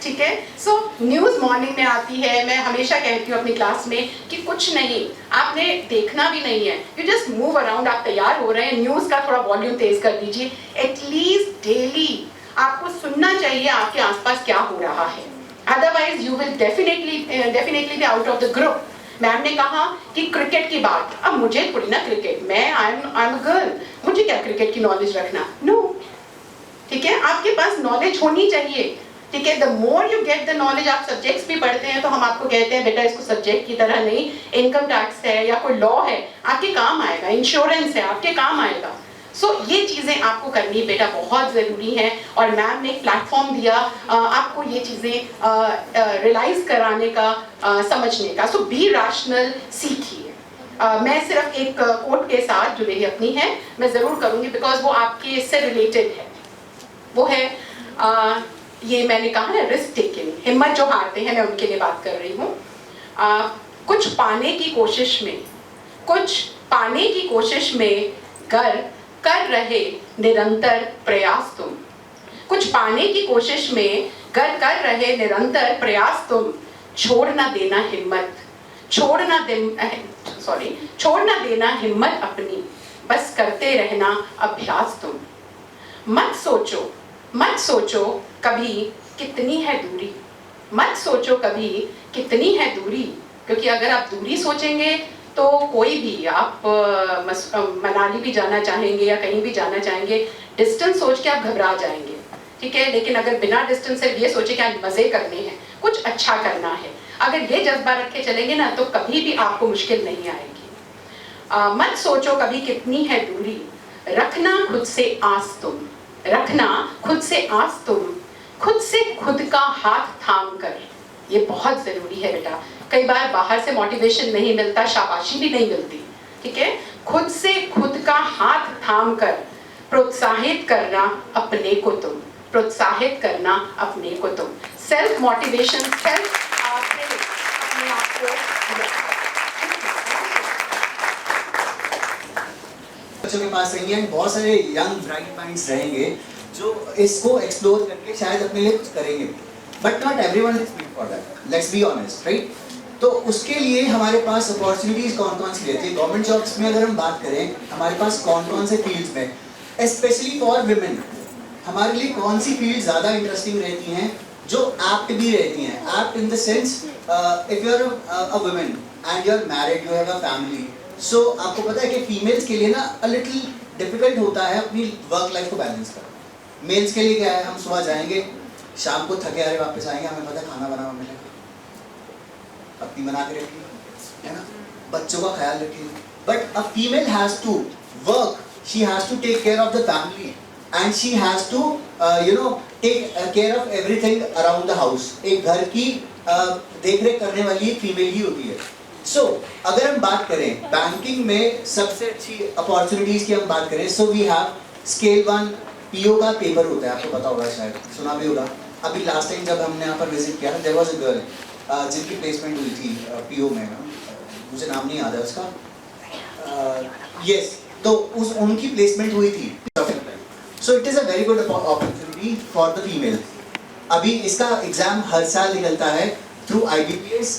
ठीक है। सो न्यूज़ मॉर्निंग में आती है, मैं हमेशा कहती हूँ अपनी क्लास में कि कुछ नहीं, आपने देखना भी नहीं है, यू जस्ट मूव अराउंड, आप तैयार हो रहे हैं, न्यूज़ का थोड़ा वॉल्यूम तेज कर दीजिए, एटलीस्ट डेली आपको सुनना चाहिए आपके आसपास क्या हो रहा है, otherwise you will definitely be out of the group. Ma'am ने कहा कि क्रिकेट की बात, अब मुझे थोड़ी ना क्रिकेट, मैं आई एम अ गर्ल, मुझे क्या क्रिकेट की नॉलेज रखना, नो, ठीक है, आपके पास नॉलेज होनी चाहिए, ठीक है। The more you get the knowledge, आप सब्जेक्ट्स भी पढ़ते हैं तो हम आपको कहते हैं बेटा इसको सब्जेक्ट की तरह नहीं, इनकम टैक्स है या कोई लॉ है आपके काम आएगा, इंश्योरेंस है आपके काम आएगा। सो ये चीज़ें आपको करनी बेटा बहुत ज़रूरी है, और मैम ने एक प्लेटफॉर्म दिया आपको ये चीज़ें रियलाइज कराने का, समझने का। सो बी रैशनल, सीखिए। मैं सिर्फ एक कोट के साथ जो मेरी अपनी है मैं ज़रूर करूँगी बिकॉज वो आपके इससे रिलेटेड है, वो है ये मैंने कहा है रिस्क टेकिंग, हिम्मत जो हारते हैं, मैं उनके लिए बात कर रही हूँ। कुछ पाने की कोशिश में कर रहे निरंतर प्रयास तुम, कुछ पाने की कोशिश में कर रहे निरंतर प्रयास तुम, छोड़ ना देना हिम्मत अपनी, बस करते रहना अभ्यास तुम। मत सोचो कभी कितनी है दूरी, क्योंकि अगर आप दूरी सोचेंगे तो कोई भी, आप मनाली भी जाना चाहेंगे या कहीं भी जाना चाहेंगे, डिस्टेंस सोच के आप घबरा जाएंगे, ठीक है। लेकिन अगर बिना डिस्टेंस से ये सोचे कि आज मज़े करने हैं, कुछ अच्छा करना है। अगर ये जज्बा रख के चलेंगे ना तो कभी भी आपको मुश्किल नहीं आएगी। मत सोचो कभी कितनी है दूरी, रखना खुद से आस तुम, रखना खुद से आस तुम, खुद से खुद का हाथ थाम कर। ये बहुत जरूरी है बेटा। कई बार बाहर से मोटिवेशन नहीं मिलता, शाबाशी भी नहीं मिलती, ठीक है। खुद से खुद का हाथ थाम कर प्रोत्साहित करना अपने को तुम, प्रोत्साहित करना अपने को तुम। सेल्फ मोटिवेशन, सेल्फ अपने आप को। बच्चों के पास रहेंगे एंड बहुत सारे यंग ब्राइट माइंड्स रहेंगे जो इसको एक्सप्लोर करके शायद अपने लिए कुछ करेंगे, but not everyone is made for that, let's be honest, right. तो उसके लिए हमारे पास अपॉर्चुनिटीज कौन कौन सी रहती है। गवर्नमेंट जॉब्स में अगर हम बात करें, हमारे पास कौन कौन से फील्ड्स में, स्पेशली फॉर विमेन, हमारे लिए कौन सी फील्ड ज़्यादा इंटरेस्टिंग रहती हैं, जो एप्ट भी रहती हैं। Apt in the sense, if you are a women and you are married, you have a family, so आपको पता है कि फीमेल्स के लिए ना अ लिटिल डिफिकल्ट होता है अपनी वर्क लाइफ को बैलेंस करना। मेल्स के लिए क्या है, हम सुबह जाएंगे, शाम को थके हारे वापस आएंगे, हमें पता है खाना बनाना मिलेगा, अपनी बना के रखिए, है ना, बच्चों का ख्याल रखिए। But a female has to work, she has to take care of the family and she has to take care of everything around the house. एक घर की देख रेख करने वाली फीमेल ही होती है। सो अगर हम बात करें बैंकिंग में सबसे अच्छी अपॉर्चुनिटीज की हम बात करें, so we have scale 1 PO का पेपर होता है, आपको पता होगा, शायद सुना भी होगा। अभी लास्ट टाइम जब हमने यहाँ पर विजिट किया, देयर वाज अ गर्ल जिनकी प्लेसमेंट हुई थी पीओ में, मुझे नाम नहीं याद है उसका, यस, तो उनकी प्लेसमेंट हुई थी। So it is a very good opportunity for the female. अभी इसका एग्जाम हर साल निकलता है through IBPS,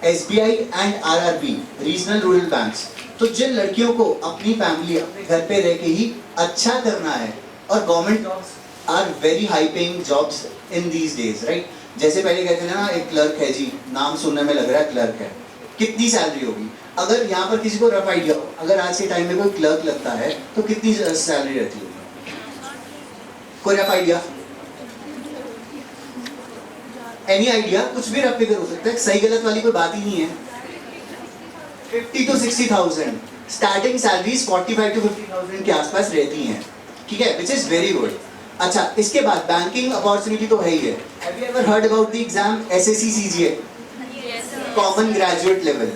SBI and RRB, regional rural banks. तो जिन लड़कियों को अपनी फैमिली, अपने घर पे रह के ही अच्छा करना है, और government jobs are very high paying jobs in these days, right. जैसे पहले कहते थे ना, एक क्लर्क है जी, नाम सुनने में लग रहा है क्लर्क है, कितनी सैलरी होगी। अगर यहाँ पर किसी को रफ आइडिया हो, अगर आज के टाइम में कोई क्लर्क लगता है तो कितनी सैलरी रहती होगी, कोई रफ आइडिया, एनी आइडिया? कुछ भी रफ फिगर हो सकता है, सही गलत वाली कोई बात ही नहीं है। 50 to 60,000 स्टार्टिंग सैलरीज 45 to 50,000 के आसपास रहती हैं, ठीक है, विच इज वेरी गुड। अच्छा, इसके बाद बैंकिंग अपॉर्चुनिटी तो है ही है। Have you ever heard about the exam SSC CGA, common graduate level?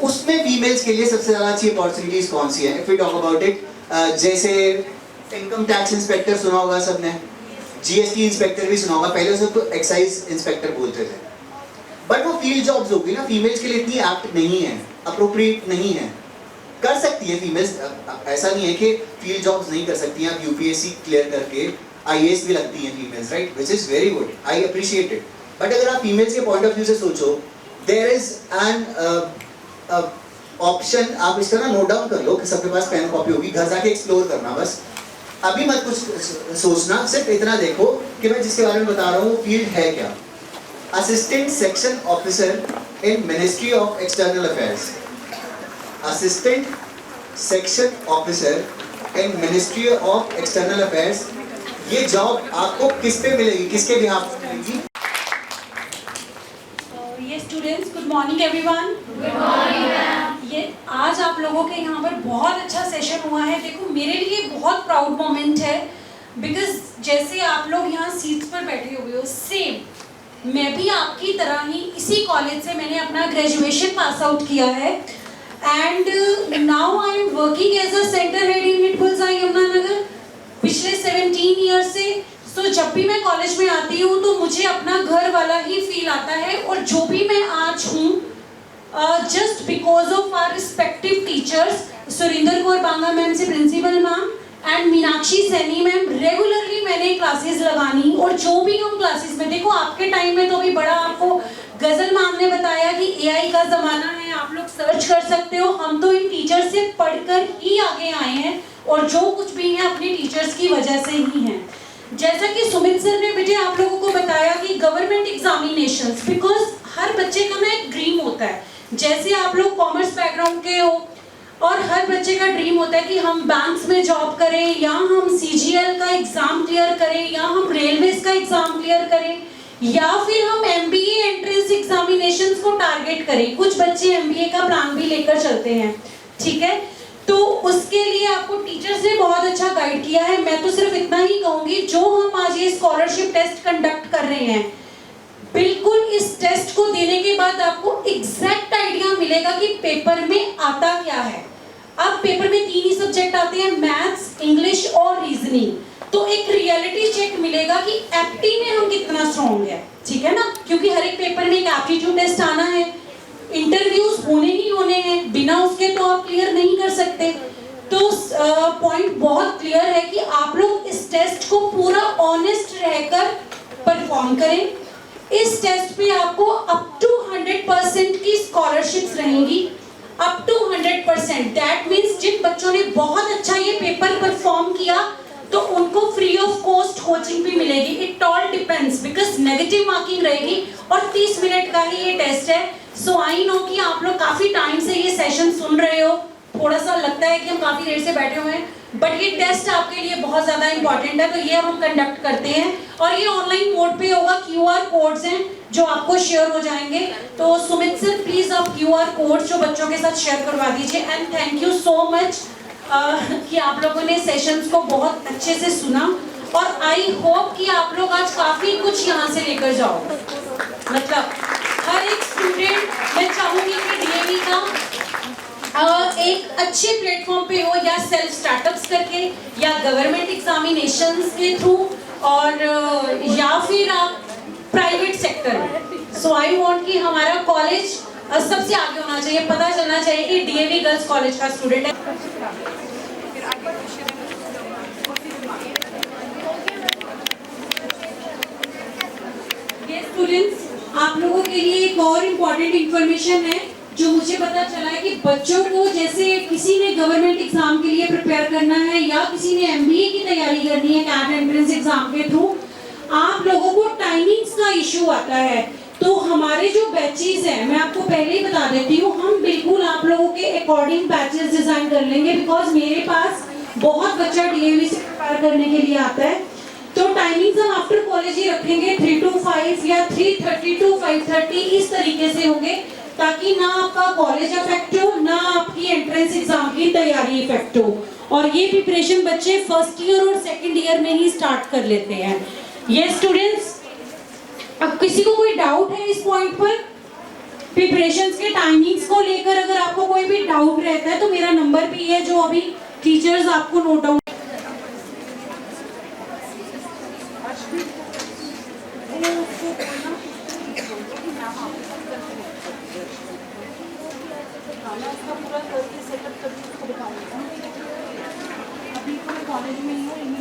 उसमें फीमेल्स के लिए सबसे ज़्यादा अच्छी अपॉर्चुनिटीज कौन सी है? If you talk about it, जैसे इनकम टैक्स इंस्पेक्टर सुना होगा सबने, GST इंस्पेक्टर भी सुना होगा, पहले उसको एक्साइज इंस्पेक्टर बोलते थे, बट वो फील्ड जॉब्स होगी ना, फीमेल्स के लिए इतनी एप्ट नहीं है, अप्रोप्रिएट नहीं है। कर सकती है फीमेल्स, ऐसा नहीं है कि फील्ड जॉब्स नहीं कर सकती हैं। आप UPSC क्लियर करके IAS भी लगती हैं females, right, which is very good, I appreciate it. But अगर आप फीमेल्स के पॉइंट ऑफ व्यू से सोचो, देयर इज एन ऑप्शन, आप इसका ना नोट डाउन कर लो कि सबके पास पेन कॉपी होगी, घर जाके एक्सप्लोर करना बस, अभी मत कुछ सोचना, सिर्फ इतना देखो कि मैं जिसके बारे में बता रहा हूँ फील्ड है क्या। Assistant section officer in ministry of external affairs, assistant section officer in ministry of external affairs. ये जॉब आपको किस पे मिलेगी, किसके बिहाफ पे मिलेगी? ये students, good morning everyone. Good morning ma'am. ये आज आप लोगों के यहाँ पर बहुत अच्छा सेशन हुआ है। देखो, मेरे लिए बहुत प्राउड मोमेंट है, बिकॉज जैसे आप लोग यहाँ सीट्स पर बैठे हुए हो, सेम मैं भी आपकी तरह ही इसी कॉलेज से मैंने अपना ग्रेजुएशन पास आउट किया है, and now I am working as a centre head in Hit Bullseye Yamunanagar पिछले 17 ईयर से। सो जब भी मैं कॉलेज में आती हूँ तो मुझे अपना घर वाला ही फील आता है, और जो भी मैं आज हूँ just because of our respective teachers, Surinder Kaur Banga ma'am से principal ma'am and Meenakshi Saini ma'am, regularly मैंने क्लासेस लगानी, और जो भी हम क्लासेस में, देखो आपके टाइम में तो अभी बड़ा आपको गजल मैम ने बताया कि AI का ज़माना है, आप लोग सर्च कर सकते हो, हम तो इन टीचर से पढ़कर ही आगे आए हैं, और जो कुछ भी है अपने टीचर्स की वजह से ही है। जैसा कि सुमित सर ने मुझे आप लोगों को बताया कि गवर्नमेंट एग्जामिनेशंस, बिकॉज हर बच्चे का ना एक ड्रीम होता है, जैसे आप लोग कॉमर्स बैकग्राउंड के हो, और हर बच्चे का ड्रीम होता है कि हम बैंक्स में जॉब करें, या हम CGL का एग्ज़ाम क्लियर करें, या हम रेलवेज का एग्ज़ाम क्लियर करें, या फिर हम MBA एंट्रेंस एग्जामिनेशंस को टारगेट करें। कुछ बच्चे MBA का प्लान भी लेकर चलते हैं, ठीक है। तो उसके लिए आपको टीचर्स ने बहुत अच्छा गाइड किया है। मैं तो सिर्फ इतना ही कहूंगी, जो हम आज ये स्कॉलरशिप टेस्ट कंडक्ट कर रहे हैं, बिल्कुल इस टेस्ट को देने के बाद आपको एग्जैक्ट आइडिया मिलेगा कि पेपर में आता क्या है। अब पेपर में 3 ही सब्जेक्ट आते हैं, मैथ्स, इंग्लिश और रीजनिंग। तो एक रियलिटी चेक मिलेगा कि एप्टी में हम कितना स्ट्रॉन्ग है, ठीक है ना, क्योंकि हर एक पेपर में एक एप्टीट्यूड टेस्ट आना है, इंटरव्यूज होने ही होने हैं, बिना उसके तो आप क्लियर नहीं कर सकते। तो पॉइंट बहुत क्लियर है कि आप लोग इस टेस्ट को पूरा ऑनेस्ट रहकर परफॉर्म करें। इस टेस्ट पे आपको अप टू 100% की स्कॉलरशिप्स रहेंगी, अप टू 100%। दैट मीन्स जिन बच्चों ने बहुत अच्छा ये पेपर परफॉर्म किया तो उनको फ्री ऑफ कॉस्ट कोचिंग भी मिलेगी। It all depends, because negative marking रहेगी और 30 मिनट का ही ये टेस्ट है। सो आई नो कि आप लोग काफी टाइम से ये सेशन सुन रहे हो, थोड़ा सा लगता है कि हम काफी देर से बैठे हुए हैं, बट ये टेस्ट आपके लिए बहुत ज्यादा इंपॉर्टेंट है। तो ये हम कंडक्ट करते हैं और ये ऑनलाइन मोड पे होगा। QR कोड्स हैं जो आपको शेयर हो जाएंगे। तो सुमित सर प्लीज आप QR कोड्स जो बच्चों के साथ शेयर करवा दीजिए। And thank you so much कि आप लोगों ने सेशंस को बहुत अच्छे से सुना और आई होप कि आप लोग आज काफी कुछ यहाँ से लेकर जाओ। मतलब हर एक स्टूडेंट, मैं चाहूंगी कि DAV का एक अच्छे प्लेटफॉर्म पे हो, या सेल्फ स्टार्टअप्स करके, या गवर्नमेंट एग्जामिनेशंस के थ्रू, और या फिर आप प्राइवेट सेक्टर में। सो आई वांट कि हमारा कॉलेज सबसे आगे होना चाहिए, पता चलना चाहिए कि DAV गर्ल्स कॉलेज का स्टूडेंट है। ये स्टूडेंट्स, आप लोगों के लिए एक और इम्पोर्टेंट इंफॉर्मेशन है जो मुझे पता चला है कि बच्चों को, जैसे किसी ने गवर्नमेंट एग्जाम के लिए प्रिपेयर करना है या किसी ने MBA की तैयारी करनी है कैट एंट्रेंस एग्जाम के थ्रू, आप लोगों को टाइमिंग्स का इशू आता है। तो हमारे जो बैचेस हैं, मैं आपको पहले ही बता देती हूँ, हम बिल्कुल आप लोगों के अकॉर्डिंग बैचेस डिजाइन कर लेंगे, बिकॉज मेरे पास बहुत बच्चा DAV से प्रिपेयर करने के लिए आता है। तो टाइमिंग्स हम आफ्टर कॉलेज ही रखेंगे, 3 to 5 या 3:30 to 5:30 इस तरीके से होंगे, ताकि ना आपका कॉलेज अफेक्ट हो, ना आपकी एंट्रेंस एग्जाम की तैयारी इफेक्ट हो। और ये प्रिपरेशन बच्चे फर्स्ट ईयर और सेकंड ईयर में ही स्टार्ट कर लेते हैं। ये स्टूडेंट्स, अब किसी को कोई डाउट है इस पॉइंट पर, प्रिपरेशंस के टाइमिंग्स को लेकर अगर आपको कोई भी डाउट रहता है तो मेरा नंबर भी है जो अभी टीचर्स आपको नोट डाउन। अभी कॉलेज में ही हूँ।